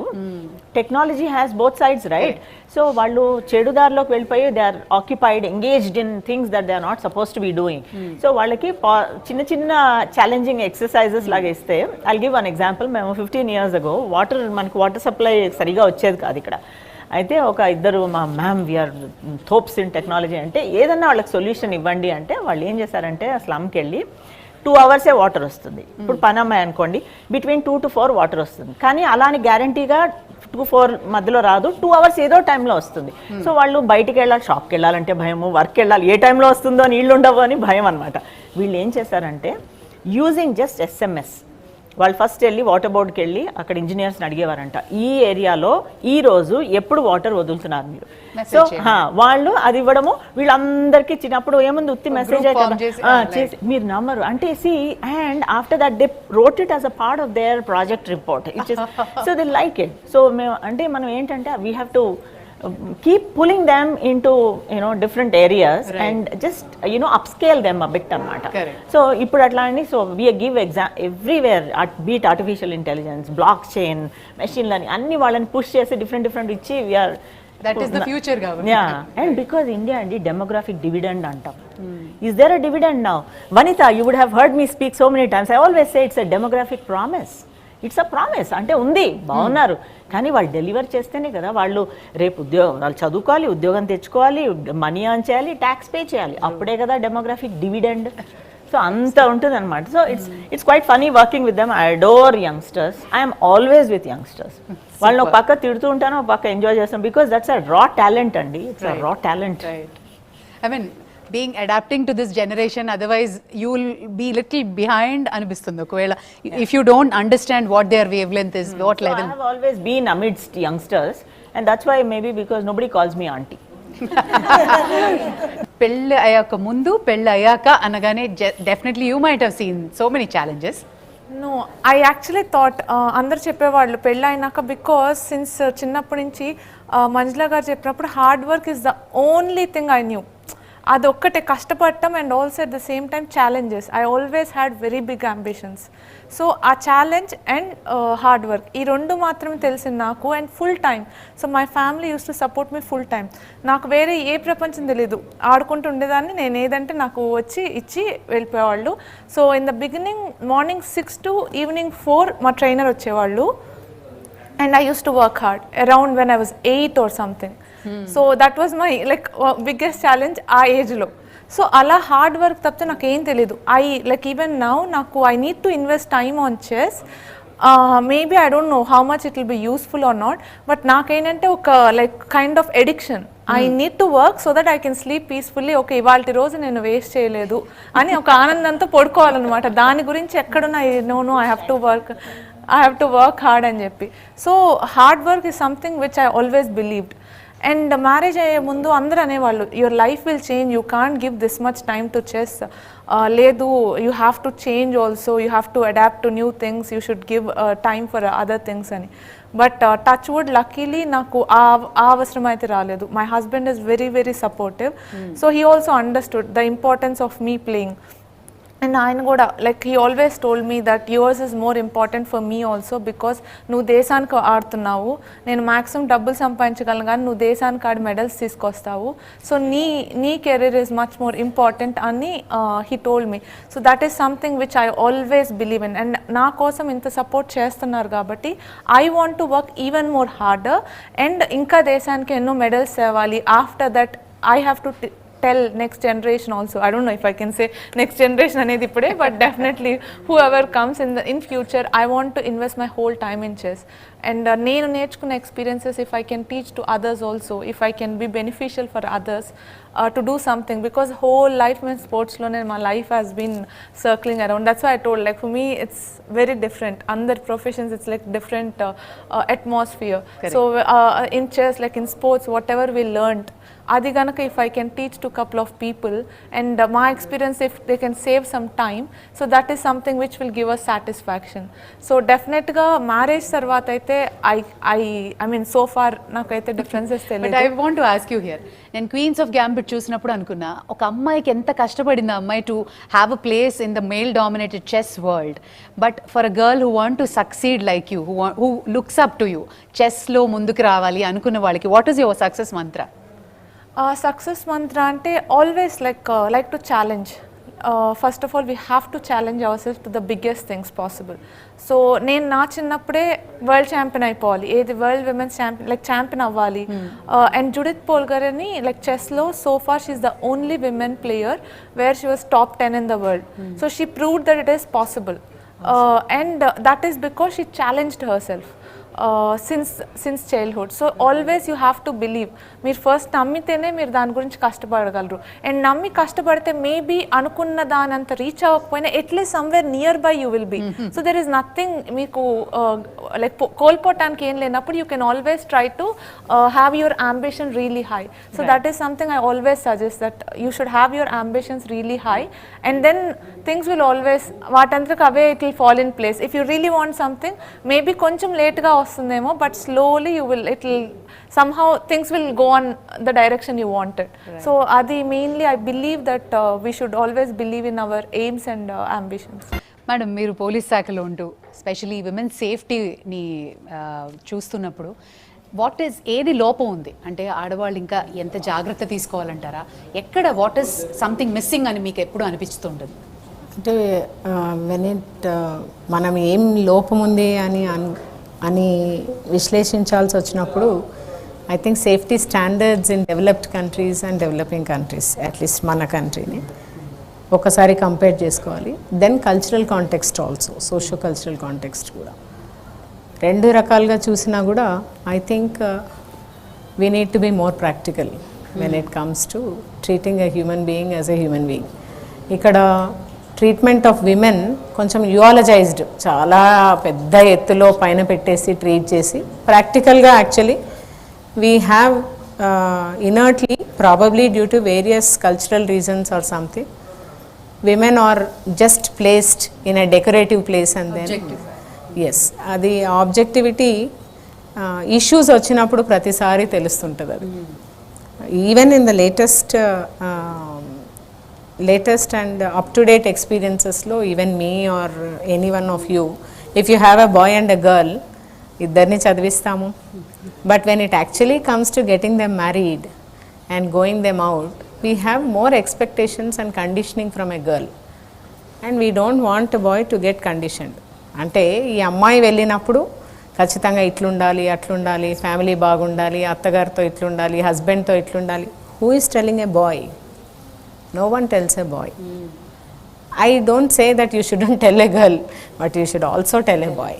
technology has both sides, right? So వాళ్ళు చెడుదారిలోకి వెళ్ళిపోయి they are occupied, engaged in things that they are not suppose to be doing. So వాళ్ళకి చిన్న చిన్న ఛాలెంజింగ్ ఎక్సర్సైజెస్ లాగా ఇస్తే, ఐల్ గివ్ వన్ ఎగ్జాంపుల్. మేము 15 years ago మనకి వాటర్ సప్లై సరిగా వచ్చేది కాదు ఇక్కడ. అయితే ఒక ఇద్దరు మా మ్యామ్ వీఆర్ థోప్స్ ఇన్ టెక్నాలజీ అంటే ఏదన్నా వాళ్ళకి సొల్యూషన్ ఇవ్వండి అంటే వాళ్ళు ఏం చేశారంటే స్లమ్కి వెళ్ళి 2 hours వాటర్ వస్తుంది. ఇప్పుడు పనమ్మాయి అనుకోండి, between 2 to 4 వాటర్ వస్తుంది. కానీ అలాని గ్యారంటీగా 2-4 మధ్యలో రాదు, 2 hours ఏదో టైంలో వస్తుంది. సో వాళ్ళు బయటికి వెళ్ళాలి, షాప్కి వెళ్ళాలంటే భయము, వర్క్ వెళ్ళాలి, ఏ టైంలో వస్తుందో నీళ్ళు ఉండవు అని భయం అనమాట. వీళ్ళు ఏం చేశారంటే యూజింగ్ జస్ట్ SMS, వాళ్ళు ఫస్ట్ వెళ్ళి వాటర్ బోర్డ్కి వెళ్ళి అక్కడ ఇంజనీర్స్ని అడిగేవారంట, ఈ ఏరియాలో ఈ రోజు ఎప్పుడు వాటర్ వదులుతున్నారు మీరు. సో వాళ్ళు అది ఇవ్వడము, వీళ్ళందరికీ ఇచ్చినప్పుడు ఏముంది ఉత్తి మెసేజ్ చేసి మీరు నమ్మరు అంటే and after that they wrote it as a part of their project report. So they like it. So మేము అంటే మనం ఏంటంటే we have to keep pulling them into different areas, right, and just upscale them a bit anamata. So ippudu atlani, so we give everywhere beat artificial intelligence, blockchain, machine learning anni vallani push chesi different ichi we are, that is the future government. Yeah. And because India and demographic dividend antam, is there a dividend now? Vanitha, you would have heard me speak so many times. I always say it's a demographic promise. It's a promise. అంటే ఉంది, బాగున్నారు, కానీ వాళ్ళు deliver చేస్తేనే కదా వాళ్ళు రేపు వాళ్ళు చదువుకోవాలి, ఉద్యోగం తెచ్చుకోవాలి, మనీ ఆన్ చేయాలి, ట్యాక్స్ పే చేయాలి, అప్పుడే కదా డెమోగ్రాఫిక్ డివిడెండ్. సో అంత ఉంటుంది అనమాట. So it's quite funny working with them. I adore youngsters. I'm always with youngsters. వాళ్ళని ఒక పక్క తిడుతూ ఉంటాను, ఒక పక్క ఎంజాయ్ చేస్తాను, బికాస్ దట్స్ అ రా టాలెంట్ అండి. ఇట్స్ అ రా talent. I mean adapting to this generation, otherwise you will be little behind అనిపిస్తుంది ఒకవేళ, if you don't understand what their wavelength is, what level. I have always been amidst youngsters, and that's why maybe because nobody calls me auntie. పెళ్ళి అయ్యాక ముందు, పెళ్ళి అయ్యాక అనగానే definitely you might have seen so many challenges. No, I actually thought అందరు చెప్పేవాళ్ళు పెళ్ళి అయినాక, బికాస్ సిన్స్ చిన్నప్పటి నుంచి మంజుల గారు చెప్పినప్పుడు hard work is the only thing I knew. అది ఒక్కటే కష్టపడటం, and also at the same time challenges. I always had very big ambitions. So ఆ ఛాలెంజ్ అండ్ హార్డ్ వర్క్, ఈ రెండు మాత్రమే తెలిసింది నాకు. And full time. So my family use to support me full time. నాకు వేరే ఏ ప్రపంచం తెలీదు, ఆడుకుంటూ ఉండేదాన్ని. నేను ఏదంటే నాకు వచ్చి ఇచ్చి వెళ్ళిపోయేవాళ్ళు. So in the beginning morning 6 to evening 4 మా ట్రైనర్ వచ్చేవాళ్ళు. And I used to work hard around when I was 8 or something. So that was my biggest challenge ఆ ఏజ్లో. సో అలా హార్డ్ వర్క్ తప్పితే నాకు ఏం తెలీదు. ఈవెన్ నౌ నాకు I need to invest time on chess. Maybe I don't know how much it will be useful or not, but నాకేంటంటే ఒక kind of addiction. I need to work so that I can sleep peacefully. Okay, ఇవాళ రోజు నేను waste చేయలేదు అని ఒక ఆనందంతో పడుకోవాలన్నమాట. దాని గురించి ఎక్కడున్నా no I have to work hard అని చెప్పి. So hard work is something which I always believed. And marriage అయ్యే ముందు అందరూ అనేవాళ్ళు, your life will change, you can't give this much time to chess. లేదు, you have to change also, you have to adapt to new things, you should give time for other things అని. But touch wood luckily నాకు ఆ అవసరం అయితే రాలేదు. My husband is very very supportive. So he also understood the importance of me playing. And ఆయన కూడా he always told me that yours is more important for me also, because నువ్వు దేశానికి ఆడుతున్నావు, నేను మ్యాక్సిమం డబ్బులు సంపాదించగలను కానీ నువ్వు దేశానికి ఆడి మెడల్స్ తీసుకొస్తావు, సో నీ career is much more important అని he told me. So that is something which I always believe in. And నా కోసం ఇంత సపోర్ట్ చేస్తున్నారు కాబట్టి I want to work even more harder, and ఇంకా దేశానికి ఎన్నో మెడల్స్ తేవాలి. After that I have to tell next generation also. I don't know if I can say next generation anedi ipude, but definitely whoever comes in future, I want to invest my whole time in chess. And నేను నేర్చుకున్న experiences, if I can teach to others also, if I can be beneficial for others to do something, because whole life in sports lone my life has been circling around. That's why I told, like for me it's very different. Other professions it's like different atmosphere. So in chess, like in sports, whatever we learned, adi ganaka if I can teach to couple of people, and my experience, if they can save some time, so that is something which will give us satisfaction. So definitely ga marriage tarvata aithe I mean so far nakaithe differences but తెలియదు. I want to ask you here, నేను Queens of Gambit చూసినప్పుడు అనుకున్నా ఒక అమ్మాయికి ఎంత కష్టపడింది ఆ అమ్మాయి to have a place in the male dominated chess world, but for a girl who want to succeed like you, who looks up to you, చెస్లో ముందుకు రావాలి అనుకున్న వాళ్ళకి what is your success mantra? Success mantra ante always like to challenge. First of all, we have to challenge ourselves to the biggest things possible. So నేను నా చిన్నప్పుడే world champion అయిపోవాలి, ఏది world women's champion, like champion అవ్వాలి. And Judit Polgar అని like చెస్లో so far she is the only women player where she was top 10 in the world. So she proved that it is possible, and that is because she challenged herself. Since childhood. So always you have to believe. మీరు first నమ్మితేనే మీరు దాని గురించి కష్టపడగలరు. And నమ్మి కష్టపడితే maybe అనుకున్న దాని అంత reach అవ్వకపోయినా at least somewhere near by you will be. So there is nothing మీకు లైక్ కోల్పోవటానికి ఏం లేనప్పుడు you can always try to have your ambition really high. So that is something I always suggest, that you should have your ambitions really high, and then things will always వాటంతకు అవే it will fall in place. If you really want something maybe కొంచెం లేట్గా వస్తుందేమో, but slowly you will, it will somehow things will go on the direction you wanted. Right. So adi mainly I believe that we should always believe in our aims and ambitions. Madam, మీరు police శాఖలో ఉంటూ especially women సేఫ్టీని చూస్తున్నప్పుడు ఏది లోపం ఉంది అంటే ఆడవాళ్ళు ఇంకా ఎంత జాగ్రత్త తీసుకోవాలంటారా? ఎక్కడ వాట్ ఈస్ సంథింగ్ మిస్సింగ్ అని మీకు ఎప్పుడు అనిపిస్తుంటుంది? అంటే మనం ఏం లోపం ఉంది అని విశ్లేషించాల్సి వచ్చినప్పుడు I think safety standards in developed countries and developing countries, at least మన కంట్రీని ఒకసారి కంపేర్ చేసుకోవాలి. Then cultural context also, socio cultural context కూడా రెండు రకాలుగా చూసినా కూడా I think we need to be more practical when it comes to treating a human being as a human being. ఇక్కడ ట్రీట్మెంట్ ఆఫ్ విమెన్ కొంచెం eulogized, చాలా పెద్ద ఎత్తులో పైన పెట్టేసి ట్రీట్ చేసి, ప్రాక్టికల్గా actually we have inertly, probably due to various cultural reasons or something, women are just placed in a decorative place and then yes, అది ఆబ్జెక్టివిటీ ఇష్యూస్ వచ్చినప్పుడు ప్రతిసారి తెలుస్తుంటుంది. అది even in the latest and up to date ఎక్స్పీరియన్సెస్లో even me or any one of you, if you have a boy and a girl, ఇద్దరిని చదివిస్తాము. But when it actually comes to getting them married and going them out, we have more expectations and conditioning from a girl, and we don't want a boy to get conditioned. అంటే ఈ అమ్మాయి వెళ్ళినప్పుడు ఖచ్చితంగా ఇట్లుండాలి, అట్లుండాలి, family బాగుండాలి, అత్తగారితో ఇట్లుండాలి, హస్బెండ్తో ఇట్లుండాలి. Who is telling a boy? No one tells a boy. I don't say that you shouldn't tell a girl, but you should also tell a boy.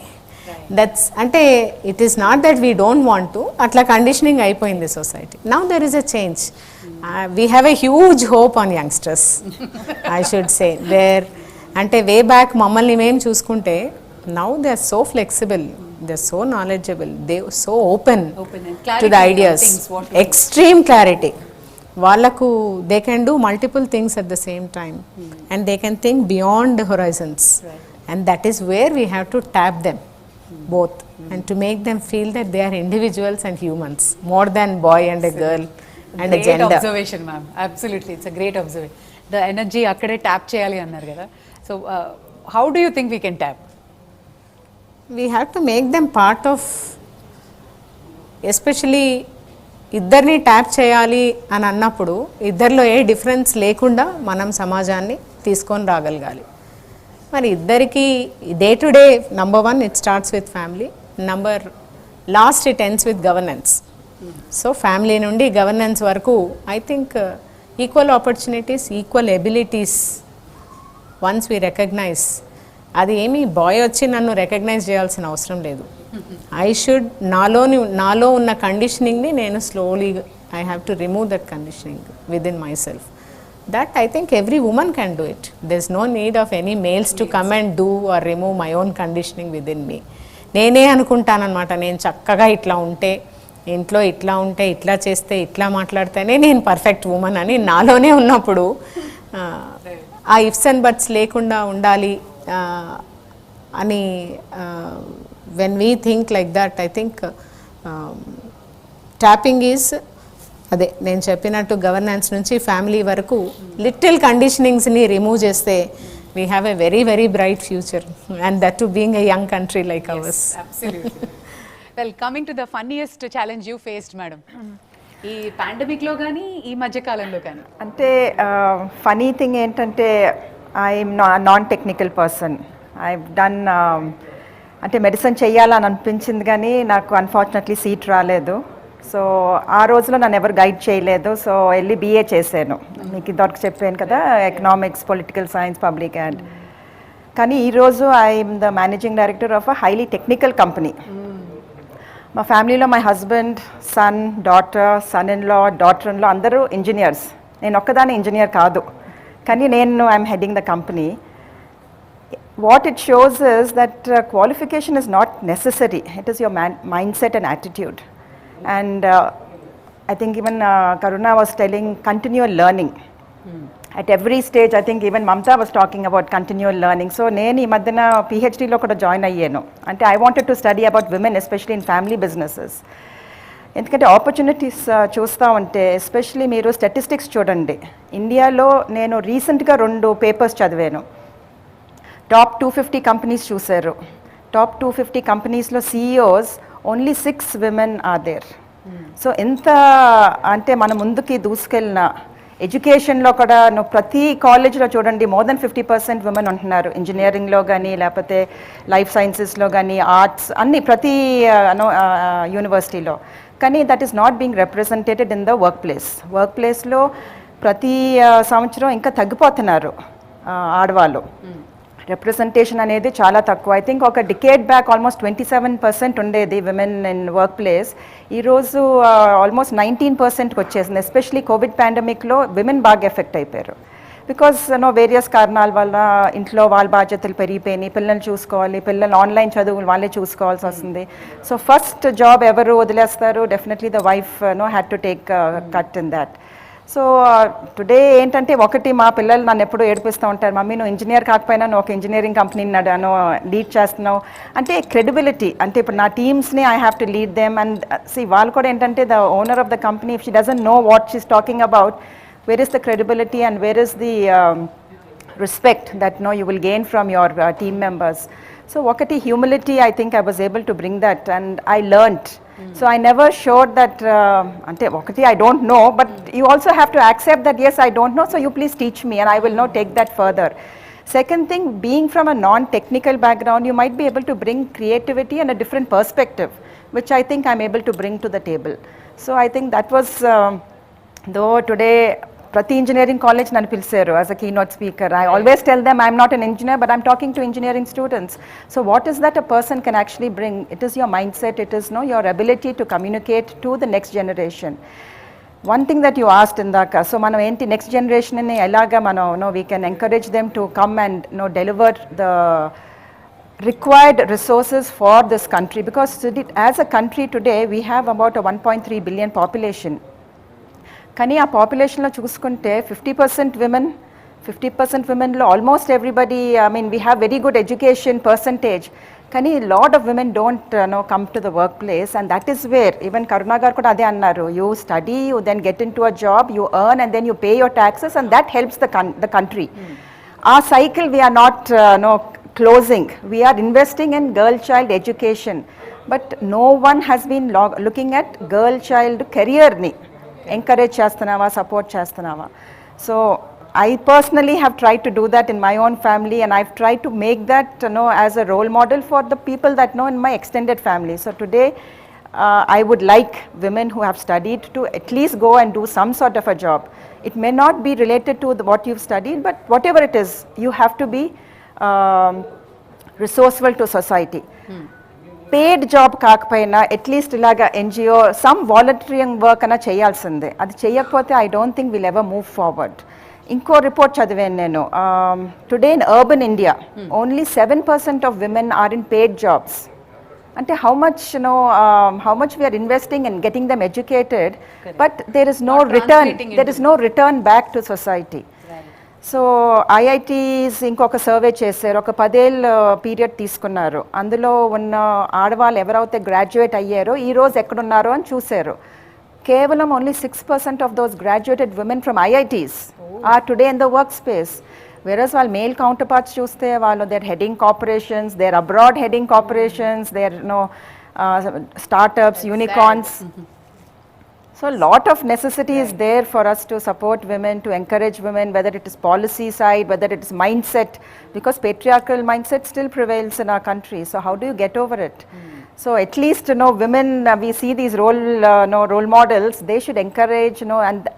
That's ante it is not that we don't want to, atla conditioning అయిపోయింది society. Now there is a change. We have a huge hope on youngsters. I should say there ante way back మమ్మల్ని మేము చూసుకుంటే, now they are so flexible, they are so knowledgeable, they are so open to the ideas, extreme clarity. వాళ్ళకు they can do multiple things at the same time and they can think beyond horizons, and that is where we have to tap them both and to make them feel that they are individuals and humans more than boy and a girl and a gender. Observation ma'am, absolutely it's a great observation. The energy అక్కడే tap చేయాలి అన్నారు కదా, so how do you think we can tap? We have to make them part of, especially ఇద్దరిని tap చేయాలి అని అన్నప్పుడు ఇద్దరిలో a difference లేకుండా మనం సమాజాన్ని తీసుకొని రాగలగాలి. మరి ఇద్దరికి day to day number 1 it starts with family, last it ends with governance. So family నుండి గవర్నెన్స్ వరకు I think equal opportunities, equal abilities once we recognize, అది ఏమి బాయ్ వచ్చి నన్ను రికగ్నైజ్ చేయాల్సిన అవసరం లేదు. ఐ షుడ్ నాలో ఉన్న కండిషనింగ్ని నేను slowly I have to remove that conditioning with in my self. That I think every woman can do it. There's no need of any males to come and do or remove my own conditioning within me. నేనే అనుకుంటానన్నమాట, నేను చక్కగా ఇట్లా ఉంటే, ఇంట్లో ఇట్లా ఉంటే, ఇట్లా చేస్తే, ఇట్లా మాట్లాడితేనే నేను పర్ఫెక్ట్ ఉమెన్ అని నాలోనే ఉన్నప్పుడు ఆ ఇఫ్స్ అండ్ బట్స్ లేకుండా ఉండాలి అని when we think like that, I think tapping is అదే నేను చెప్పినట్టు గవర్నెన్స్ నుంచి ఫ్యామిలీ వరకు లిటిల్ కండిషనింగ్స్ని రిమూవ్ చేస్తే we have a very very bright future, and that to being a young country like hours. Well, coming to the funniest challenge you faced madam, ఈ పాండమిక్లో కానీ ఈ మధ్యకాలంలో కానీ? అంటే ఫనీ థింగ్ ఏంటంటే I'm non technical person. I've done అంటే medicine చేయాలని అనిపించింది కానీ నాకు అన్ఫార్చునేట్లీ సీట్ రాలేదు. సో ఆ రోజులో నన్ను ఎవరు గైడ్ చేయలేదు. సో వెళ్ళి BA చేశాను. మీకు ఇదివరకు చెప్పాను కదా, economics, political science, public and. కానీ ఈరోజు I'm the managing director of a highly technical company. మా ఫ్యామిలీలో my husband, son, son in daughter అందరూ ఇంజనీర్స్. నేను ఒక్కదాని ఇంజనీర్ కాదు, కానీ I'm heading the company. What it shows is that qualification is not necessary, it is your mindset and attitude. And I think even Karuna was telling continual learning. At every stage, I think even Mamta was talking about continual learning. So నేను ఈ మధ్యన PhDలో కూడా join అయ్యాను. అంటే I wanted to study about women, especially in family businesses. ఎందుకంటే opportunities చూస్తూ ఉంటే, especially మీరు స్టాటిస్టిక్స్ చూడండి. ఇండియాలో నేను రీసెంట్గా 2 పేపర్స్ చదివాను. టాప్ 250 కంపెనీస్ చూశారు. టాప్ 250 కంపెనీస్లో CEOs only 6 women are there. So ఎంత అంటే మన ముందుకి దూసుకెళ్ళిన ఎడ్యుకేషన్లో కూడా నువ్వు ప్రతి కాలేజ్లో చూడండి మోర్ దెన్ 50% women ఉంటున్నారు. ఇంజనీరింగ్లో కానీ, లేకపోతే లైఫ్ సైన్సెస్లో కానీ, ఆర్ట్స్, అన్ని ప్రతి యూనివర్సిటీలో. కానీ that is not being represented in the work ప్లేస్లో ప్రతి సంవత్సరం ఇంకా తగ్గిపోతున్నారు ఆడవాళ్ళు. రిప్రజెంటేషన్ అనేది చాలా తక్కువ. ఐ థింక్ ఒక డికేడ్ బ్యాక్ ఆల్మోస్ట్ 27% ఉండేది విమెన్ ఇన్ వర్క్ ప్లేస్. ఈరోజు ఆల్మోస్ట్ 19%కి వచ్చేసింది. ఎస్పెషలీ కోవిడ్ పాండమిక్లో విమెన్ బాగా ఎఫెక్ట్ అయిపోయారు. బికాస్ వేరియస్ కారణాల వల్ల ఇంట్లో వాళ్ళ బాధ్యతలు పెరిగిపోయినాయి. పిల్లల్ని చూసుకోవాలి, పిల్లలు ఆన్లైన్ చదువులు వాళ్ళే చూసుకోవాల్సి వస్తుంది. సో ఫస్ట్ జాబ్ ఎవరు వదిలేస్తారు? Definitely the wife had to take cut in that. So today ఏంటంటే, ఒకటి మా పిల్లలు నన్ను ఎప్పుడూ ఏడిపిస్తూ ఉంటారు, మమ్మీ నువ్వు ఇంజనీర్ కాకపోయినా నువ్వు ఒక ఇంజనీరింగ్ కంపెనీని లీడ్ చేస్తున్నావు అంటే క్రెడిబిలిటీ. అంటే ఇప్పుడు నా టీమ్స్ని I have to lead them. And వాళ్ళు కూడా ఏంటంటే, the owner of the company if she doesn't know what she's talking about, where is the credibility and where is the respect that you will gain from your team members. So ఒకటి humility, I think I was able to bring that and I learnt. So I never showed that ante okati I don't know, but you also have to accept that yes I don't know, so you please teach me and I will now take that further. Second thing, being from a non-technical background, you might be able to bring creativity and a different perspective, which I think I'm able to bring to the table. So I think that was though today ప్రతి engineering college నన్ను పిలిచారు as a keynote speaker. I always tell them I'm not an engineer but I'm talking to engineering students. So what is that a person can actually bring? It is your mind set, it is your ability to communicate to the next generation. One thing that you asked ఇందాక, so మనం ఏంటి next జనరేషన్ని ఎలాగా మనం we can encourage them to come and deliver the required resources for this country, because as a country today we have about a 1.3 billion population. కానీ ఆ పాపులేషన్లో చూసుకుంటే 50% విమెన్లో almost everybody, I mean we have very good education percentage, కానీ lot of women don't come to the workplace. And that is where even Karuna గారు కూడా అదే అన్నారు, you study, you then get into a job, you earn and then you pay your taxes and that helps the country. ఆ cycle we are not closing. We are investing in girl child education, but no one has been looking at girl child career ni encourage chestunava, support chestunava. So I personally have tried to do that in my own family, and I've tried to make that as a role model for the people that know in my extended family. So today I would like women who have studied to at least go and do some sort of a job. It may not be related to what you've studied, but whatever it is, you have to be resourceful to society. Paid job కాకపోయినా at least ఇలాగా NGO some volunteering work అన్న చేయాల్సిందే. అది చేయకపోతే I don't think will ever move forward. ఇంకో report చదివాను నేను, today in urban India only 7% of women are in paid jobs. అంటే how much we are investing in getting them educated, but there is no return back to society. So IITs ఇంకొక survey చేశారు, ఒక 10 ఏళ్ళ period తీసుకున్నారు. అందులో ఉన్న ఆడవాళ్ళు ఎవరైతే గ్రాడ్యుయేట్ అయ్యారో ఈరోజు ఎక్కడున్నారో అని చూశారు. కేవలం only 6% of those graduated women from IITs are today in the workspace. Versus వాళ్ళ మేల్ కౌంటర్ పార్ట్స్ చూస్తే వాళ్ళు they're heading corporations, they're abroad heading corporations, they're startups, unicorns. So a lot of necessity is there for us to support women, to encourage women, whether it is policy side, whether it is mindset, because patriarchal mindset still prevails in our country. So how do you get over it? So at least women, we see these role models, they should encourage,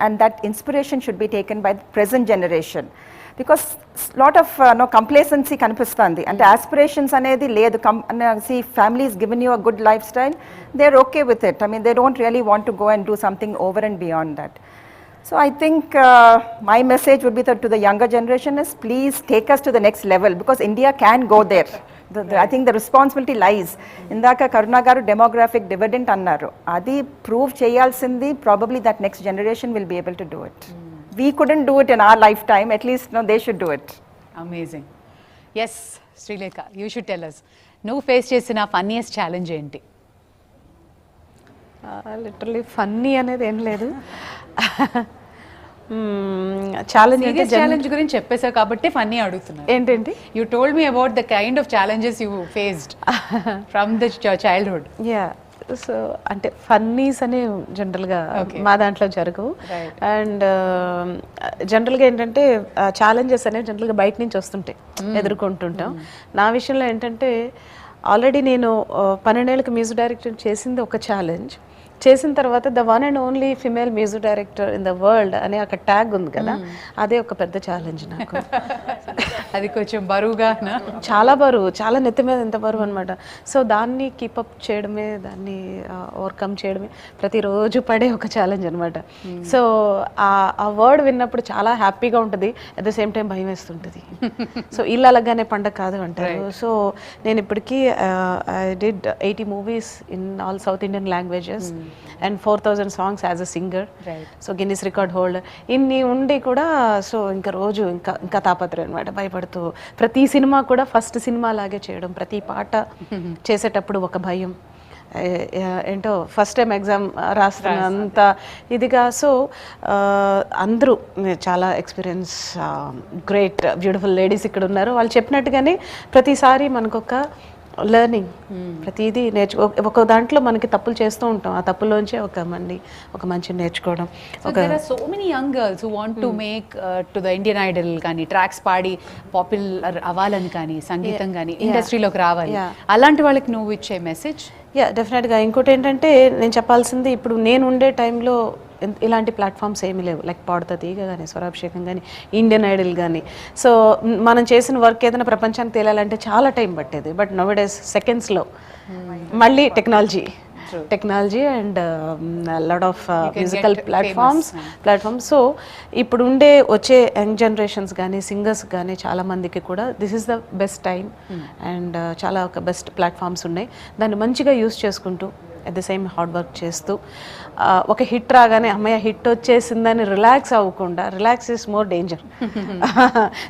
and that inspiration should be taken by the present generation. Because lot of complacency kanipistandi, and aspirations anedi ledu. See, families given you a good lifestyle, they're okay with it. I mean, they don't really want to go and do something over and beyond that. So I think my message would be to the younger generation is, please take us to the next level, because India can go there. I think the responsibility lies. Indaka Karuna garu demographic dividend annaru, adi prove cheyalsindi. Probably that next generation will be able to do it. We couldn't do it in our lifetime, at least they should do it. Amazing. Yes, Srilekha, you should tell us. నువ్వు face చేసిన funniest challenge ఏంటి? Literally funny అనేది ఏం లేదు. Challenge గురించి చెప్పేసావు కాబట్టి funny అడుగుతున్నాను. ఏంటండి? You told me about the kind of challenges you faced from the childhood. Yeah, so అంటే ఫన్నీస్ అనే జనరల్గా మా దాంట్లో జరగవు. అండ్ జనరల్గా ఏంటంటే ఛాలెంజెస్ అనేవి జనరల్గా బయట నుంచి వస్తుంటాయి, ఎదుర్కొంటుంటాం. నా విషయంలో ఏంటంటే ఆల్రెడీ నేను 12 ఏళ్ళకి మ్యూజిక్ డైరెక్టర్ చేసింది ఒక ఛాలెంజ్. చేసిన తర్వాత the one and only female music director in the world అనే ఒక ట్యాగ్ ఉంది కదా, అదే ఒక పెద్ద ఛాలెంజ్ నాకు. అది కొంచెం బరువుగా, చాలా బరువు, చాలా నెత్తి మీద ఎంత బరువు అనమాట. సో దాన్ని కీపప్ చేయడమే, దాన్ని ఓవర్కమ్ చేయడమే ప్రతిరోజు పడే ఒక ఛాలెంజ్ అనమాట. సో ఆ వర్డ్ విన్నప్పుడు చాలా హ్యాపీగా ఉంటుంది, అట్ ద సేమ్ టైం భయం వేస్తుంటుంది. సో ఇల్లు అలాగానే పండగ కాదు అంటారు. సో నేను ఇప్పటికీ I did 80 movies in all south Indian languages and 4,000 songs as a singer. So Guinness record holder. ఇన్ని ఉండి కూడా సో ఇంకా రోజు ఇంకా తాపత్రయం అనమాట, భయపడుతూ ప్రతి సినిమా కూడా ఫస్ట్ సినిమా లాగే చేయడం, ప్రతి పాట చేసేటప్పుడు ఒక భయం, ఏంటో ఫస్ట్ టైం ఎగ్జామ్ రాస్తున్నంత ఇదిగా. సో అందరూ చాలా ఎక్స్పీరియన్స్, గ్రేట్ బ్యూటిఫుల్ లేడీస్ ఇక్కడ ఉన్నారు. వాళ్ళు చెప్పినట్టుగానే ప్రతిసారి మనకొక లెర్నింగ్, ప్రతిదీ ఒక దాంట్లో మనకి తప్పులు చేస్తూ ఉంటాం, ఆ తప్పుల్లోంచే ఒక మంచి నేర్చుకోవడం. So many young girls who want to make to the Indian Idol కానీ ట్రాక్స్ పాడి పాపులర్ అవ్వాలని కానీ, సంగీతం కానీ ఇండస్ట్రీలోకి రావాలి, అలాంటి వాళ్ళకి నువ్వు ఇచ్చే మెసేజ్? యా, డెఫినెట్గా. ఇంకోటి ఏంటంటే నేను చెప్పాల్సింది, ఇప్పుడు నేను ఉండే టైంలో ఇలాంటి ప్లాట్ఫామ్స్ ఏమీ లేవు. లైక్ పాడుతా తీగ కానీ, స్వరాభిషేకం కానీ, ఇండియన్ ఐడల్ కానీ. సో మనం చేసిన వర్క్ ఏదైనా ప్రపంచానికి తెలియాలంటే చాలా టైం పట్టేది. బట్ నౌడేస్ సెకండ్స్లో మళ్ళీ technology and lot of musical platforms. So ఇప్పుడు వచ్చే యంగ్ జనరేషన్స్ కానీ, సింగర్స్ కానీ చాలా మందికి కూడా this is the best time and చాలా ఒక బెస్ట్ ప్లాట్ఫామ్స్ ఉన్నాయి. దాన్ని మంచిగా యూస్ చేసుకుంటూ at the same hard work చేస్తూ ఒక హిట్ రాగానే అమ్మయ్య హిట్ వచ్చేసిందని రిలాక్స్ అవ్వకుండా, relax is more danger.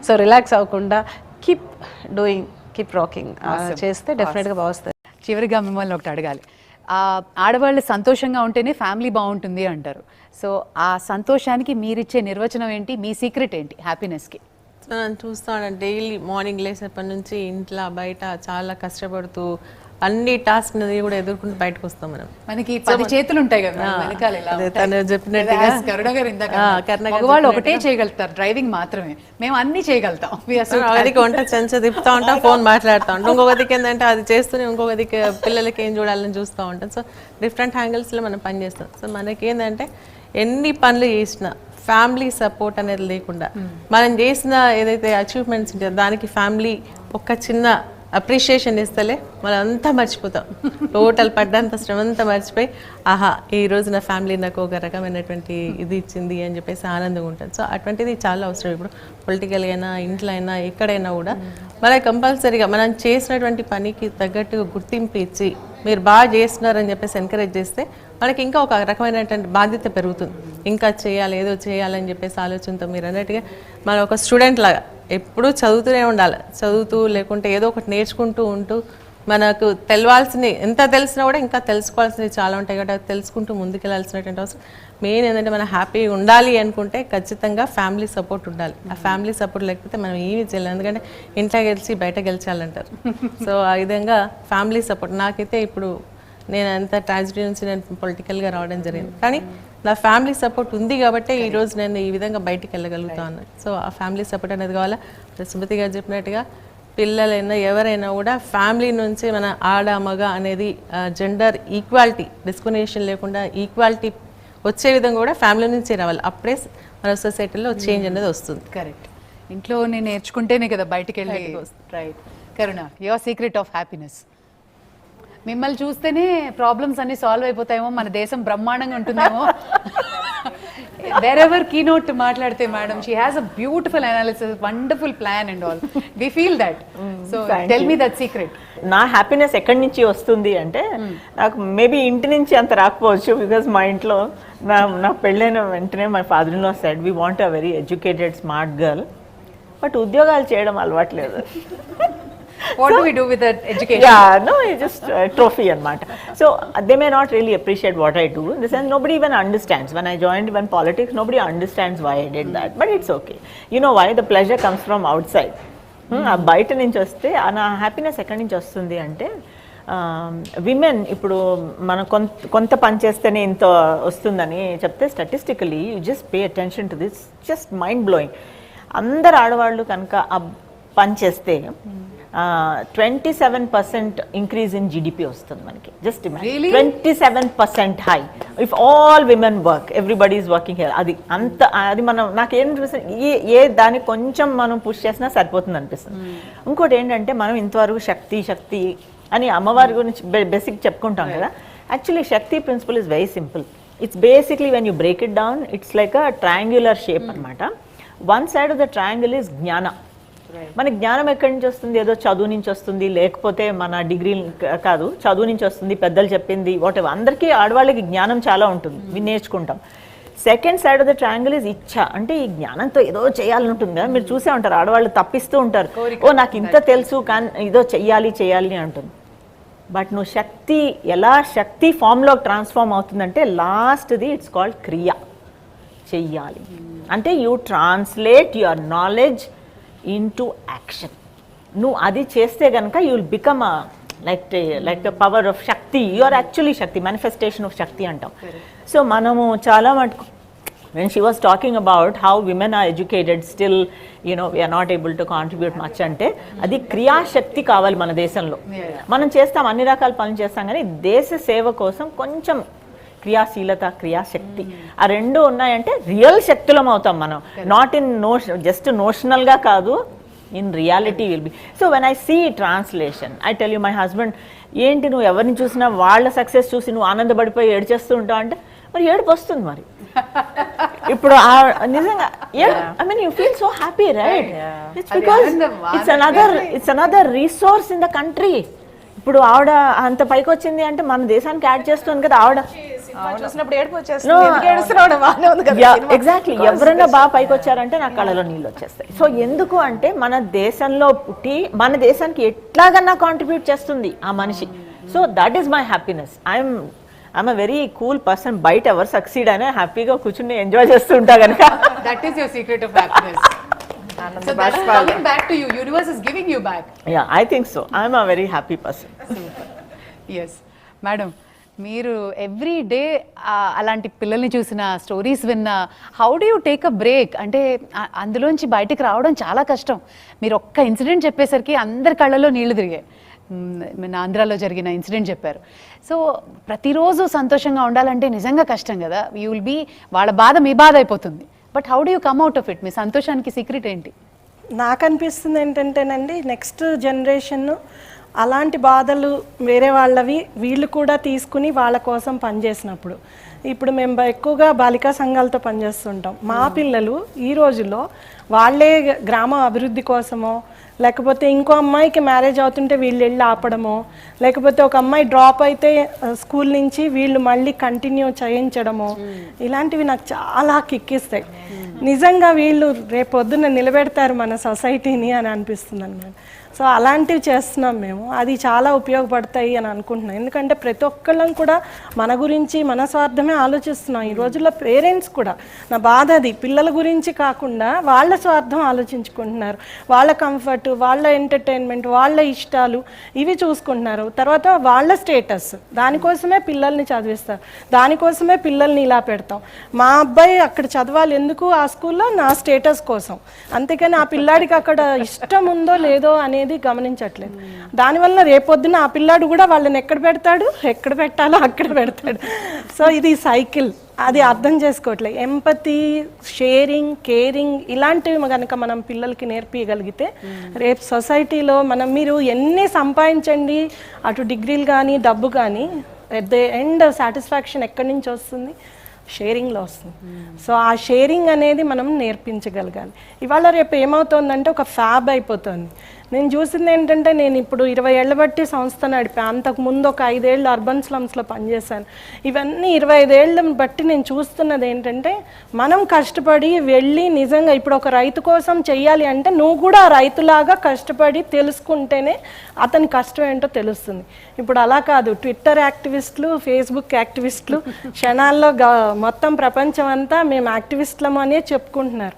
So relax అవ్వకుండా కీప్ డూయింగ్, కీప్ రాకింగ్ చేస్తే డెఫినెట్గా బాగుస్తుంది. చివరిగా మిమ్మల్ని ఒకటి అడగాలి. ఆడవాళ్ళు సంతోషంగా ఉంటేనే ఫ్యామిలీ బాగుంటుంది అంటారు. సో ఆ సంతోషానికి మీరిచ్చే నిర్వచనం ఏంటి? మీ సీక్రెట్ ఏంటి హ్యాపీనెస్కి? నన్ను చూస్తాను డైలీ మార్నింగ్ లేసేపటి నుంచి ఇంట్లో బయట చాలా కష్టపడుతూ అన్ని టాస్క్ కూడా ఎదుర్కొంటూ బయటకు వస్తాం మనం. మనకి 10 చేతులు ఉంటాయి కదా వెనకాల ఇలా అదే ఉంటాయి. తను చెప్పినట్టుగా As కరుణ గారు ఇందాక కరుణ గారు మగవాళ్ళు ఒకటే చేయగలుగుతారు, డ్రైవింగ్ మాత్రమే. మేము అన్ని చేయగలుగుతాం. We are so ఒకదికి వంట చెంచ తిప్పుతూ ఉంటాం, ఫోన్ మాట్లాడుతూ ఉంటాం, ఇంకొకదికి ఏంటంటే అది చేస్తూనే ఇంకొకదికి పిల్లలకి ఏం చూడాలని చూస్తూ ఉంటాం. సో డిఫరెంట్ యాంగిల్స్లో మనం పని చేస్తాం. సో మనకి ఏంటంటే ఎన్ని పనులు చేసినా ఫ్యామిలీ సపోర్ట్ అనేది లేకుండా మనం చేసిన ఏదైతే అచీవ్మెంట్స్ ఉంటుందో దానికి ఫ్యామిలీ ఒక చిన్న అప్రిషియేషన్ ఇస్తలే మనం అంతా మర్చిపోతాం. టోటల్ పడ్డంత శ్రమ అంతా మర్చిపోయి ఆహా ఈ రోజు నా ఫ్యామిలీ నాకు ఒక రకమైనటువంటి ఇది ఇచ్చింది అని చెప్పేసి ఆనందంగా ఉంటుంది. సో అటువంటిది చాలా అవసరం. ఇప్పుడు పొలిటికల్గా అయినా ఇంట్లో అయినా ఎక్కడైనా కూడా మనకి కంపల్సరీగా మనం చేసినటువంటి పనికి తగ్గట్టుగా గుర్తింపు ఇచ్చి మీరు బాగా చేస్తున్నారని చెప్పేసి ఎంకరేజ్ చేస్తే మనకి ఇంకా ఒక రకమైనటువంటి బాధ్యత పెరుగుతుంది. ఇంకా చేయాలి, ఏదో చేయాలని చెప్పేసి ఆలోచనతో మీరు అన్నట్టుగా మనం ఒక స్టూడెంట్ లాగా ఎప్పుడూ చదువుతూనే ఉండాలి. చదువుతూ లేకుంటే ఏదో ఒకటి నేర్చుకుంటూ ఉంటూ మనకు తెలవాల్సినవి ఎంత తెలిసినా కూడా ఇంకా తెలుసుకోవాల్సినవి చాలా ఉంటాయి కాబట్టి అది తెలుసుకుంటూ ముందుకెళ్ళాల్సినటువంటి అవసరం. మెయిన్ ఏంటంటే మనం హ్యాపీగా ఉండాలి అనుకుంటే ఖచ్చితంగా ఫ్యామిలీ సపోర్ట్ ఉండాలి. ఆ ఫ్యామిలీ సపోర్ట్ లేకపోతే మనం ఏమీ చేయలేం. ఎందుకంటే ఇంట్లో గెలిచి బయట గెలిచాలంటారు. సో ఆ విధంగా ఫ్యామిలీ సపోర్ట్ నాకైతే ఇప్పుడు నేను అంత ట్రాజడీ నుంచి నేను పొలిటికల్గా రావడం జరిగింది, కానీ నా ఫ్యామిలీ సపోర్ట్ ఉంది కాబట్టి ఈరోజు నేను ఈ విధంగా బయటికి వెళ్ళగలుగుతాను. సో ఆ ఫ్యామిలీ సపోర్ట్ అనేది కావాలా. సుమతి గారు చెప్పినట్టుగా పిల్లలైనా ఎవరైనా కూడా ఫ్యామిలీ నుంచి మన ఆడ మగ అనేది జెండర్ ఈక్వాలిటీ డిస్క్రిమినేషన్ లేకుండా ఈక్వాలిటీ వచ్చే విధంగా కూడా ఫ్యామిలీ నుంచి రావాలి. అప్పుడే మన సొసైటీలో చేంజ్ అనేది వస్తుంది. కరెక్ట్. ఇంట్లో నేను నేర్చుకుంటేనే కదా బయటికి వెళ్ళి. Right. Karuna, your secret of happiness. మిమ్మల్ని చూస్తేనే ప్రాబ్లమ్స్ అన్ని సాల్వ్ అయిపోతాయేమో, మన దేశం బ్రహ్మాండంగా ఉంటుందేమో. wherever keynote మాట్లాడితే madam, she has a beautiful analysis, wonderful plan and all. We feel that. So tell me that secret. నా హ్యాపీనెస్ ఎక్కడి నుంచి వస్తుంది అంటే నాకు మేబీ ఇంటి నుంచి అంత రాకపోవచ్చు. బికాజ్ మా ఇంట్లో నా పెళ్ళైన వెంటనే my father in law said we want a very educated smart girl, but ఉద్యోగాలు చేయడం అలవాట్లేదు. What do we do with that education? Yeah, no, it's just a trophy anamata. So they may not really appreciate what I do. In the sense, nobody even understands. When I joined even politics, nobody understands why I did that. But it's okay. You know why? The pleasure comes from outside. బయట నుంచి వస్తే నా happiness ఎక్కడి నుంచి వస్తుంది అంటే women ఇప్పుడు మనం కొంత పని చేస్తేనే ఇంత వస్తుందని చెప్తే statistically you just pay attention to this, just mind blowing. అందరు ఆడవాళ్ళు కనుక ఆ పని చేస్తే 27% ఇంక్రీజ్ ఇన్ జీడిపి వస్తుంది మనకి. Just 27% high if all women work, everybody is working here. అది అంత అది మనం నాకేం ఏ దాన్ని కొంచెం మనం పుష్ చేసినా సరిపోతుంది అనిపిస్తుంది. ఇంకోటి ఏంటంటే మనం ఇంతవరకు శక్తి శక్తి అని అమ్మవారి గురించి బేసిక్ చెప్పుకుంటాం కదా. Actually Shakti principle is very simple. It's basically when you break it down it's like a triangular shape అనమాట. One side of the triangle is jnana. మన జ్ఞానం ఎక్కడి నుంచి వస్తుంది? ఏదో చదువు నుంచి వస్తుంది, లేకపోతే మన డిగ్రీ కాదు, చదువు నుంచి వస్తుంది, పెద్దలు చెప్పింది, వాట్ ఎవర్. అందరికీ ఆడవాళ్ళకి జ్ఞానం చాలా ఉంటుంది, మేము నేర్చుకుంటాం. Second side of the triangle is ఇచ్చ. అంటే ఈ జ్ఞానంతో ఏదో చేయాలని ఉంటుంది కదా, మీరు చూసే ఉంటారు ఆడవాళ్ళు తప్పిస్తూ ఉంటారు, ఓ నాకు ఇంత తెలుసు కానీ ఏదో చెయ్యాలి అని అంటుంది. బట్ నువ్వు శక్తి ఎలా శక్తి ఫామ్లోకి ట్రాన్స్ఫార్మ్ అవుతుందంటే లాస్ట్ది ఇట్స్ కాల్డ్ క్రియ. చెయ్యాలి అంటే you translate your knowledge into action. నువ్వు అది చేస్తే కనుక you will become like the power of Shakti. You are actually Shakti, manifestation of Shakti అంటాం. సో మనము చాలా మటుకు when she was talking about how women are educated still, you know, we are not able to contribute much అంటే అది క్రియాశక్తి కావాలి మన దేశంలో. మనం చేస్తాం, అన్ని రకాల పనులు చేస్తాం, కానీ దేశ సేవ కోసం కొంచెం క్రియాశీలత క్రియాశక్తి ఆ రెండు ఉన్నాయంటే రియల్ శక్తులం అవుతాం మనం. నాట్ ఇన్ జస్ట్ నోషనల్గా కాదు, in reality will be. So when I see translation I tell you, my husband ఏంటి నువ్వు ఎవరిని చూసినా వాళ్ళ సక్సెస్ చూసి నువ్వు ఆనందపడిపోయి ఏడ్చేస్తూ ఉంటావు అంటే మరి ఏడుపు వస్తుంది మరి. ఇప్పుడు నిజంగా I mean you feel so happy right? It's because it's another resource in the country. ఇప్పుడు ఆవిడ అంత పైకి వచ్చింది అంటే మన దేశానికి యాడ్ చేస్తుంది కదా ఆవిడ. ఎగ్జాక్ట్లీ, ఎవరైనా బాగా పైకి వచ్చారంటే నాకు కళ్ళలో నీళ్ళు వచ్చేస్తాయి. సో ఎందుకు అంటే మన దేశంలో పుట్టి మన దేశానికి ఎట్లాగన్నా కాంట్రిబ్యూట్ చేస్తుంది ఆ మనిషి. So that is my happiness. I'm a very cool person. బయట ఎవరు సక్సీడ్ అయినా హ్యాపీగా కూర్చుని ఎంజాయ్ చేస్తూ ఉంటా కనుక that is your secret of happiness. So that's coming back to you. Universe is giving you back. Yeah, I think so. I'm a very happy person. Super. Yes madam, మీరు every day అలాంటి పిల్లల్ని చూసిన stories విన్న, how do you take a break? అంటే అందులోంచి బయటికి రావడం చాలా కష్టం. మీరు ఒక్క ఇన్సిడెంట్ చెప్పేసరికి అందరి కళ్ళలో నీళ్లు తిరిగాయి. మన ఆంధ్రాలో జరిగిన ఇన్సిడెంట్ చెప్పారు. సో ప్రతిరోజు సంతోషంగా ఉండాలంటే నిజంగా కష్టం కదా. యూ విల్ బీ, వాళ్ళ బాధ మీ బాధ అయిపోతుంది. But how do you come out of it? మీ సంతోషానికి సీక్రెట్ ఏంటి? నాకు అనిపిస్తుంది ఏంటంటేనండి, నెక్స్ట్ జనరేషన్ అలాంటి బాధలు వేరే వాళ్ళవి వీళ్ళు కూడా తీసుకుని వాళ్ళ కోసం పనిచేసినప్పుడు, ఇప్పుడు మేము ఎక్కువగా బాలికా సంఘాలతో పనిచేస్తుంటాం. మా పిల్లలు ఈ రోజుల్లో వాళ్ళే గ్రామ అభివృద్ధి కోసమో, లేకపోతే ఇంకో అమ్మాయికి మ్యారేజ్ అవుతుంటే వీళ్ళు వెళ్ళి ఆపడమో, లేకపోతే ఒక అమ్మాయి డ్రాప్ అయితే స్కూల్ నుంచి వీళ్ళు మళ్ళీ కంటిన్యూ చేయించడమో, ఇలాంటివి నాకు చాలా కిక్కిస్తాయి. నిజంగా వీళ్ళు రేపొద్దున నిలబెడతారు మన సొసైటీని అని అనిపిస్తుంది అన్నమాట. సో అలాంటివి చేస్తున్నాం మేము. అది చాలా ఉపయోగపడతాయి అని అనుకుంటున్నాం. ఎందుకంటే ప్రతి ఒక్కళ్ళం కూడా మన గురించి, మన స్వార్థమే ఆలోచిస్తున్నాం. ఈ రోజుల్లో పేరెంట్స్ కూడా, నా బాధ అది, పిల్లల గురించి కాకుండా వాళ్ళ స్వార్థం ఆలోచించుకుంటున్నారు. వాళ్ళ కంఫర్ట్, వాళ్ళ ఎంటర్టైన్మెంట్, వాళ్ళ ఇష్టాలు ఇవి చూసుకుంటున్నారు. తర్వాత వాళ్ళ స్టేటస్, దానికోసమే పిల్లల్ని చదివిస్తారు, దానికోసమే పిల్లల్ని ఇలా పెడతాం. మా అబ్బాయి అక్కడ చదవాలి ఎందుకు, ఆ స్కూల్లో నా స్టేటస్ కోసం. అంతేకాని ఆ పిల్లాడికి అక్కడ ఇష్టం ఉందో లేదో అనేది గమనించట్లేదు. దానివల్ల రేపొద్దున ఆ పిల్లాడు కూడా వాళ్ళని ఎక్కడ పెడతాడు, ఎక్కడ పెట్టాలో అక్కడ పెడతాడు. సో ఇది సైకిల్, అది అర్థం చేసుకోవట్లేదు. ఎంపతి, షేరింగ్, కేరింగ్ ఇలాంటివి కనుక మనం పిల్లలకి నేర్పించగలిగితే రేపు సొసైటీలో మీరు ఎన్ని సంపాదించండి, అటు డిగ్రీలు కానీ డబ్బు కానీ, ఎట్ ద ఎండ్ సాటిస్ఫాక్షన్ ఎక్కడి నుంచి వస్తుంది? షేరింగ్లో వస్తుంది. సో ఆ షేరింగ్ అనేది మనం నేర్పించగలగాలి. ఇవాళ రేపు ఏమవుతుందంటే ఒక ఫ్యాబ్ అయిపోతుంది. నేను చూసింది ఏంటంటే, నేను ఇప్పుడు 20 ఏళ్ళ బట్టి సంస్థ నడిపాను. అంతకుముందు ఒక 5 ఏళ్ళు అర్బన్ స్లమ్స్లో పనిచేశాను. ఇవన్నీ 25 ఏళ్ళని బట్టి నేను చూస్తున్నది ఏంటంటే, మనం కష్టపడి వెళ్ళి నిజంగా ఇప్పుడు ఒక రైతు కోసం చెయ్యాలి అంటే నువ్వు కూడా రైతులాగా కష్టపడి తెలుసుకుంటేనే అతని కష్టం ఏంటో తెలుస్తుంది. ఇప్పుడు అలా కాదు, ట్విట్టర్ యాక్టివిస్టులు, ఫేస్బుక్ యాక్టివిస్టులు క్షణాల్లో మొత్తం ప్రపంచం అంతా మేము యాక్టివిస్టులము అనే చెప్పుకుంటున్నారు.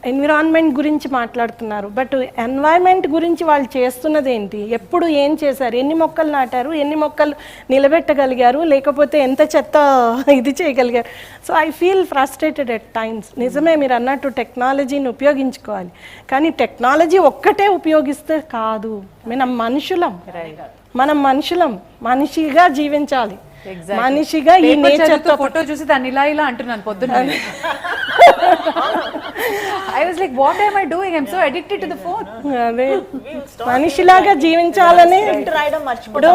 ఎన్విరాన్మెంట్ గురించి మాట్లాడుతున్నారు, బట్ ఎన్వైర్న్మెంట్ గురించి వాళ్ళు చేస్తున్నది ఏంటి, ఎప్పుడు ఏం చేశారు, ఎన్ని మొక్కలు నాటారు, ఎన్ని మొక్కలు నిలబెట్టగలిగారు, లేకపోతే ఎంత చెత్త ఇది చేయగలిగారు. So I feel frustrated at times. నిజమే మీరు అన్నట్టు టెక్నాలజీని ఉపయోగించుకోవాలి, కానీ టెక్నాలజీ ఒక్కటే ఉపయోగిస్తే కాదు. మనం మనుషులం, మనిషిగా జీవించాలి. మనిషిగా ఈ నేచర్తో ఫోటో చూసి దాన్ని ఇలా ఇలా అంటున్నాను పొద్దున్న. I was like, what am I doing? I'm so addicted to the phone. అదే మనిషిలాగా జీవించాలని. ఇప్పుడు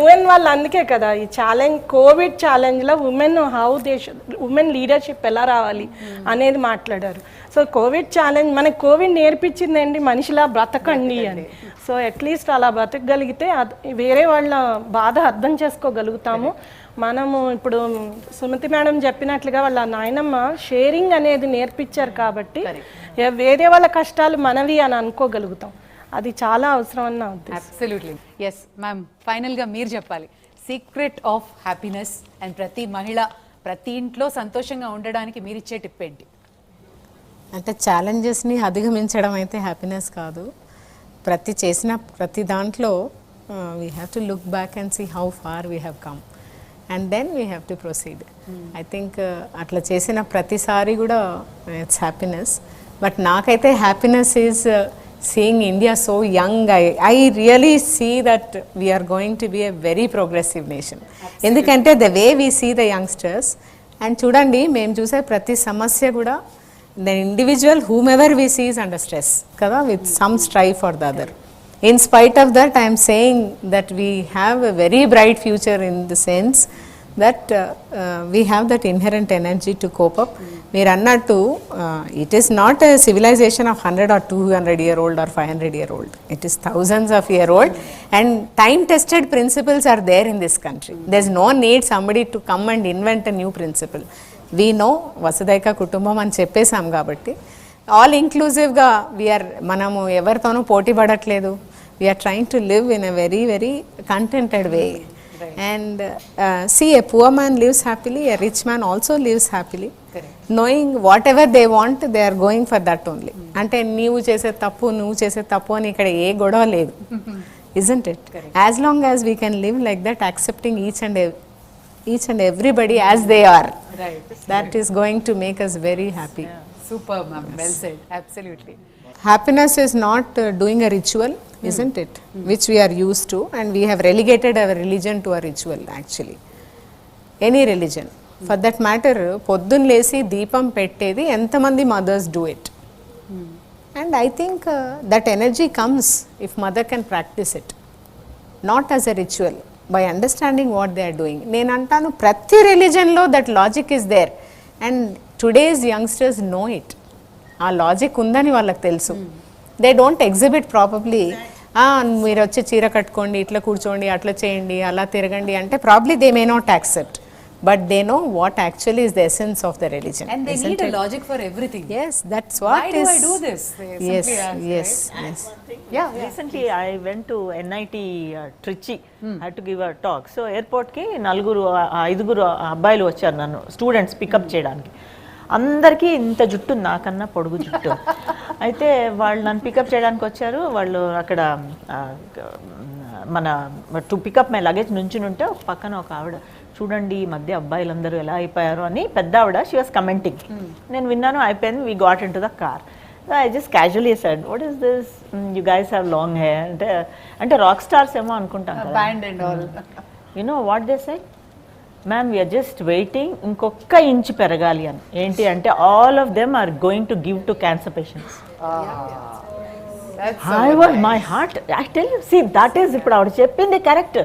UN వాళ్ళు అందుకే కదా ఈ ఛాలెంజ్, కోవిడ్ ఛాలెంజ్లో ఉమెన్ లీడర్షిప్ ఎలా రావాలి అనేది మాట్లాడారు. సో కోవిడ్ ఛాలెంజ్ మనకి కోవిడ్ నేర్పించిందండి మనిషిలా బ్రతకండి అని. సో అట్లీస్ట్ అలా బ్రతకగలిగితే వేరే వాళ్ళ బాధ అర్థం చేసుకోగలుగుతాము. మనము ఇప్పుడు సుమతి మేడం చెప్పినట్లుగా వాళ్ళ నాయనమ్మ షేరింగ్ అనేది నేర్పించారు కాబట్టి వేరే వాళ్ళ కష్టాలు మనవి అని అనుకోగలుగుతాం. అది చాలా అవసరం అని నా ఉద్దేశం. అబ్సల్యూట్లీ. ఎస్ మ్యామ్, ఫైనల్గా మీరు చెప్పాలి సీక్రెట్ ఆఫ్ హ్యాపీనెస్ అండ్ ప్రతి మహిళ ప్రతి ఇంట్లో సంతోషంగా ఉండడానికి మీరు ఇచ్చే టిప్ ఏంటి? అంటే ఛాలెంజెస్ని అధిగమించడం అయితే హ్యాపీనెస్ కాదు. చేసిన ప్రతి దాంట్లో we have to look back and see how far we have come and then we have to proceed. I think అట్లా చేసిన ప్రతిసారి కూడా ఇట్స్ హ్యాపీనెస్. బట్ నాకైతే happiness is seeing India so young. I really see that we are going to be a very progressive nation. ఎందుకంటే the way we see the youngsters. And చూడండి, మేము చూసే ప్రతి సమస్య కూడా the individual whomever we see is under stress kada, with some strive for the other. In spite of that, I am saying that we have a very bright future in the sense that we have that inherent energy to cope up. Meer annattu it is not a civilization of 100 or 200 year old or 500 year old. It is thousands of year old, and time tested principles are there in this country. There is no need somebody to come and invent a new principle. We know వసుదైక కుటుంబం అని చెప్పేసాం కాబట్టి all ఇంక్లూజివ్గా మనము ఎవరితోనూ పోటీ పడట్లేదు. We're trying to live in a very very contented way. And see a poor man lives happily, a rich man also lives happily, knowing whatever they want they are going for that only. అంటే నువ్వు చేసే తప్పు అని ఇక్కడ ఏ గొడవ లేదు. isn't it? As long as we can live like that, accepting each and everybody as they are, Right. that is going to make us very happy. Superb, ma'am. Well said. Absolutely. Happiness is not doing a ritual, isn't it? Which we are used to, and we have relegated our religion to a ritual actually. Any religion. For that matter, పొద్దున్న లేసి దీపం పెట్టేది ఎంతమంది mothers do it. And I think that energy comes if mother can practice it. Not as a ritual, by understanding what they are doing. నేను అంటాను ప్రతి రిలీజన్లో that logic is there and today's youngsters know it. ఆ logic ఉందని వాళ్ళకి తెలుసు. They don't exhibit properly. మీరు వచ్చి చీర కట్టుకోండి, ఇట్లా కూర్చోండి, అట్లా చేయండి, అలా తిరగండి అంటే probably they may not accept. But they know what actually is the essence of the religion. And they need a logic for everything. Yes, that's what Why is. do I do this? They Yes, simply ask, yes, right? yes. Yeah. Recently I went to NIT Trichy. I had to give a talk. So airport ki ఐదుగురు అబ్బాయిలు వచ్చారు నన్ను students pickup చేయడానికి. అందరికీ ఇంత జుట్టు, నాకన్నా పొడుగు జుట్టు. అయితే వాళ్ళు నన్ను పికప్ చేయడానికి వచ్చారు. వాళ్ళు అక్కడ మన టు పికప్ మై లగేజ్ నుంచి ఉంటే ఒక పక్కన ఒక ఆవిడ, చూడండి ఈ మధ్య అబ్బాయిలందరూ ఎలా అయిపోయారు అని పెద్ద ఆవిడ, షీ వాస్ కమెంటింగ్. నేను విన్నాను, అయిపోయింది. We got into the car. I just casually said, what is this, you guys have long hair అంటే రాక్ స్టార్స్ ఏమో అనుకుంటాం కదా. Band and all. You know what they said, ma'am we're just waiting ఇంకొక inch పెరగాలి అని. ఏంటి అంటే all of them are going to give to cancer patients. I was my heart, I tell you, see that is ఇప్పుడు ఆవిడ చెప్పింది correct.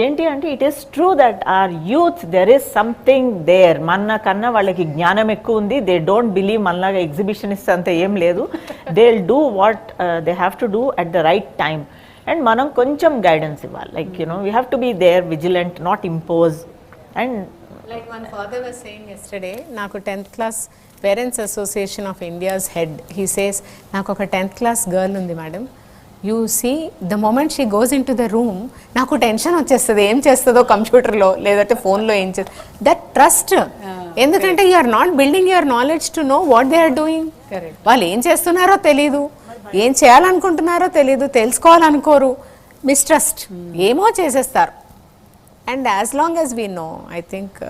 ఏంటి అంటే it is true that are youth, there is something there. మన కన్నా వాళ్ళకి జ్ఞానం ఎక్కువ ఉంది. దే డోంట్ బిలీవ్ మనలాగా ఎగ్జిబిషనిస్ట్ అంతా ఏం లేదు. They will do what they have to do at the right time. And మనం కొంచెం గైడెన్స్ ఇవ్వాలి. Like you know we have to be there, vigilant, not impose. And Like my father was saying yesterday, నాకు 10th class Parents Association of India's head, he says, నాకు ఒక 10th class girl ఉంది మేడం. You see the moment she goes into the room, నాకు tension వచ్చేస్తుంది ఏం చేస్తుందో కంప్యూటర్లో లేదంటే ఫోన్లో ఏం చేస్తుంది. దట్ ట్రస్ట్, ఎందుకంటే you are not building your knowledge to know what they are doing. వాళ్ళు ఏం చేస్తున్నారో తెలీదు, ఏం చేయాలనుకుంటున్నారో తెలీదు, తెలుసుకోవాలనుకోరు, మిస్ట్రస్ట్, ఏమో చేసేస్తారు. And as long as we know, I think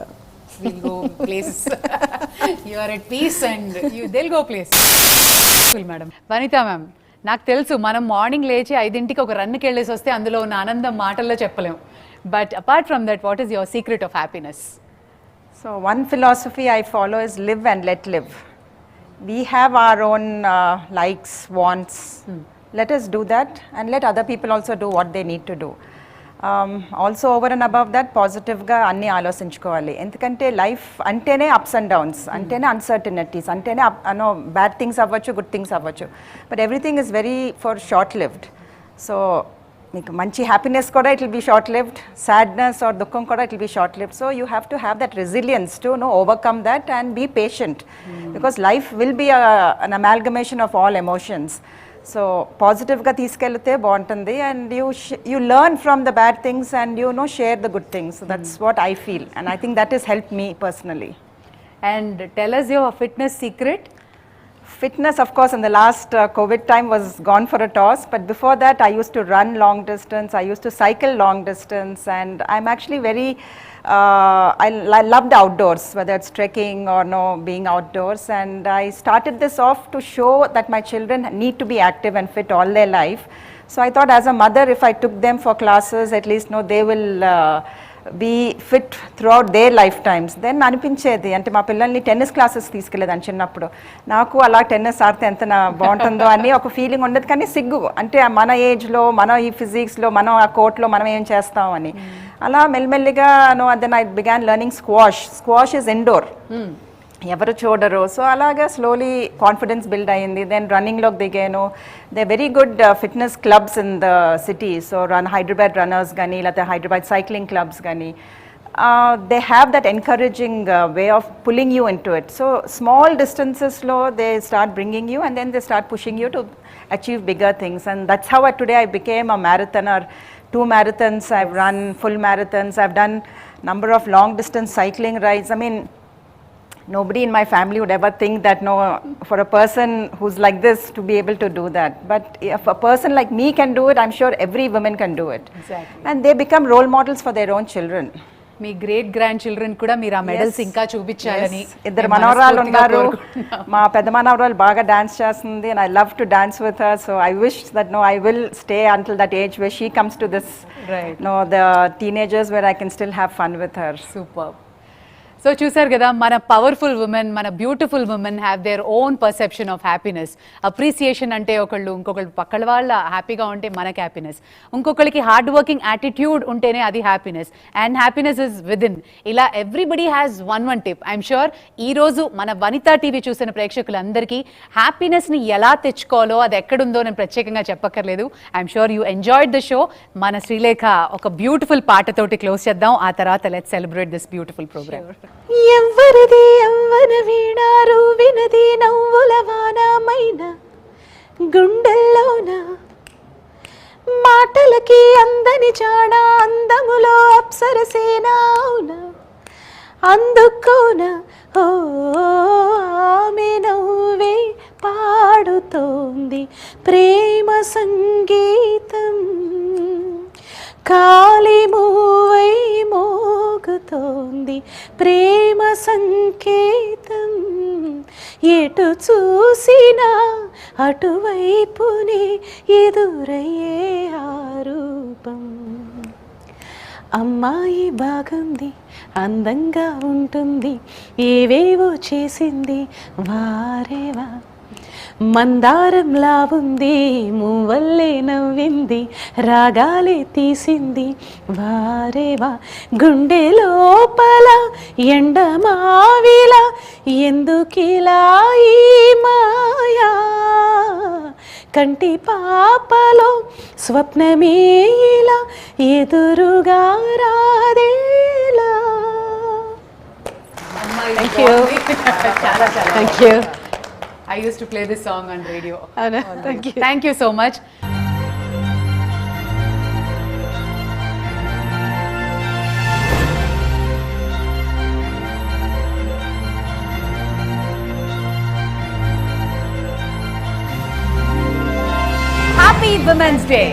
we'll go places. You are at peace and they'll go places. Madam Vanitha ma'am, నాకు తెలుసు మనం మార్నింగ్ లేచి 5ంటికి ఒక రన్కి వెళ్ళేసి వస్తే అందులో ఉన్న ఆనందం మాటల్లో చెప్పలేము. But apart from that, what is your secret of happiness? So one philosophy I follow is live and let live. We have our own likes, wants. Let us do that and let other people also do what they need to do. Also over and above that పాజిటివ్గా అన్నీ ఆలోచించుకోవాలి. ఎందుకంటే life అంటేనే ups and downs, అంటేనే uncertainties, అంటేనే bad things అవ్వచ్చు, good things అవ్వచ్చు. But everything is very for short lived. So మీకు మంచి హ్యాపీనెస్ కూడా it will be short lived, sadness or దుఃఖం కూడా it will be short lived. So you have to have that resilience to overcome that and be patient, because life will be an amalgamation of all emotions. So పాజిటివ్గా తీసుకెళ్తే బాగుంటుంది. And you learn from the bad things and share the good things. So that's what I feel and I think that is help me personally. And tell us your fitness secret. Fitness, of course, in the last COVID time was gone for a toss, but before that I used to run long distance, I used to cycle long distance, and I'm actually very I loved outdoors, whether it's trekking or being outdoors, and I started this off to show that my children need to be active and fit all their life. So I thought as a mother, if I took them for classes, at least they will be fit throughout their lifetimes. Then అనిపించేది అంటే మా పిల్లల్ని tennis classes తీసుకెళ్ళేదాన్ని చిన్నప్పుడు. నాకు అలా tennis ఆడితే ఎంత బాగుంటుందో అని ఒక ఫీలింగ్ ఉండదు. కానీ సిగ్గు, అంటే మన ఏజ్లో, మన ఈ ఫిజిక్స్లో, మనం ఆ కోర్ట్లో మనం ఏం చేస్తాం అని. అలా మెల్లిమెల్లిగా then I began learning squash. Squash is indoor, ఎవరు చూడరు. సో అలాగా స్లోలీ కాన్ఫిడెన్స్ బిల్డ్ అయ్యింది. దెన్ రన్నింగ్లోకి దిగాను. They very good fitness clubs in the city. So Hyderabad runners కానీ, లేకపోతే హైదరాబాద్ సైక్లింగ్ క్లబ్స్ కానీ, they have that encouraging way of pulling you into it. So small డిస్టెన్సెస్లో they start bringing you and then they start pushing you to achieve bigger things. And that's how today I became a marathoner. 2 marathons I've run, full marathons. I've done number of long distance cycling rides. I mean, nobody in my family would ever think that, no, for a person who's like this to be able to do that. But if a person like me can do it, I'm sure every woman can do it. Exactly. And they become role models for their own children. Me great grand children కూడా మీరు ఆ medals ఇంకా చూపించాలని ఇద్దరు మనవరాలు ఉన్నారు. మా పెద్ద మనవరాలు బాగా డాన్స్ చేస్తుంది and I love to dance with her, so I wish that no, I will stay until that age where she comes to this, Right. no, the teenagers where I can still have fun with her. Super. So చూసారు కదా, మన powerful women, మన beautiful women have their own perception of happiness. Appreciation అంటే ఇంకొకళ్ళు పక్కల వాళ్ళ హ్యాపీగా ఉంటే మనకి హ్యాపీనెస్, ఇంకొకరికి హార్డ్ వర్కింగ్ యాటిట్యూడ్ ఉంటేనే అది happiness, and happiness is within. ఇలా everybody has one tip. I'm sure ఈరోజు మన వనితా టీవీ చూసిన ప్రేక్షకులందరికీ హ్యాపీనెస్ని ఎలా తెచ్చుకోవాలో అది ఎక్కడుందో నేను ప్రత్యేకంగా చెప్పక్కర్లేదు. I'm sure you enjoyed the show. మన శ్రీలేఖ ఒక బ్యూటిఫుల్ పాటతోటి క్లోజ్ చేద్దాం, ఆ తర్వాత let's celebrate this beautiful programme. ఎవ్వరిది యవ్వన వీణారు వినది నవ్వుల వానమైన గుండెల్లోన మాటలకి అందని చాడ అందములో అప్సరసేనావున అందుకోన ఓ ఆమె నవ్వే పాడుతోంది ప్రేమ సంగీతం కాలి మూవై మోగుతోంది ప్రేమ సంకేతం ఎటు చూసినా అటువైపునే ఎదురయ్యే ఆ రూపం అమ్మాయి బాగుంది అందంగా ఉంటుంది ఏవేవో చేసింది వారేవా మందారంలా ఉంది మువ్వల్లే నవ్వింది రాగాలే తీసింది వారేవా గుండె లోపల ఎండమావిలా ఎందుకిలా ఈ మాయా కంటి పాపలో స్వప్నమే ఇలా ఎదురుగా రాదేలా. Thank you. Thank you. I used to play this song on radio. Thank you. Thank you so much. Happy Women's Day.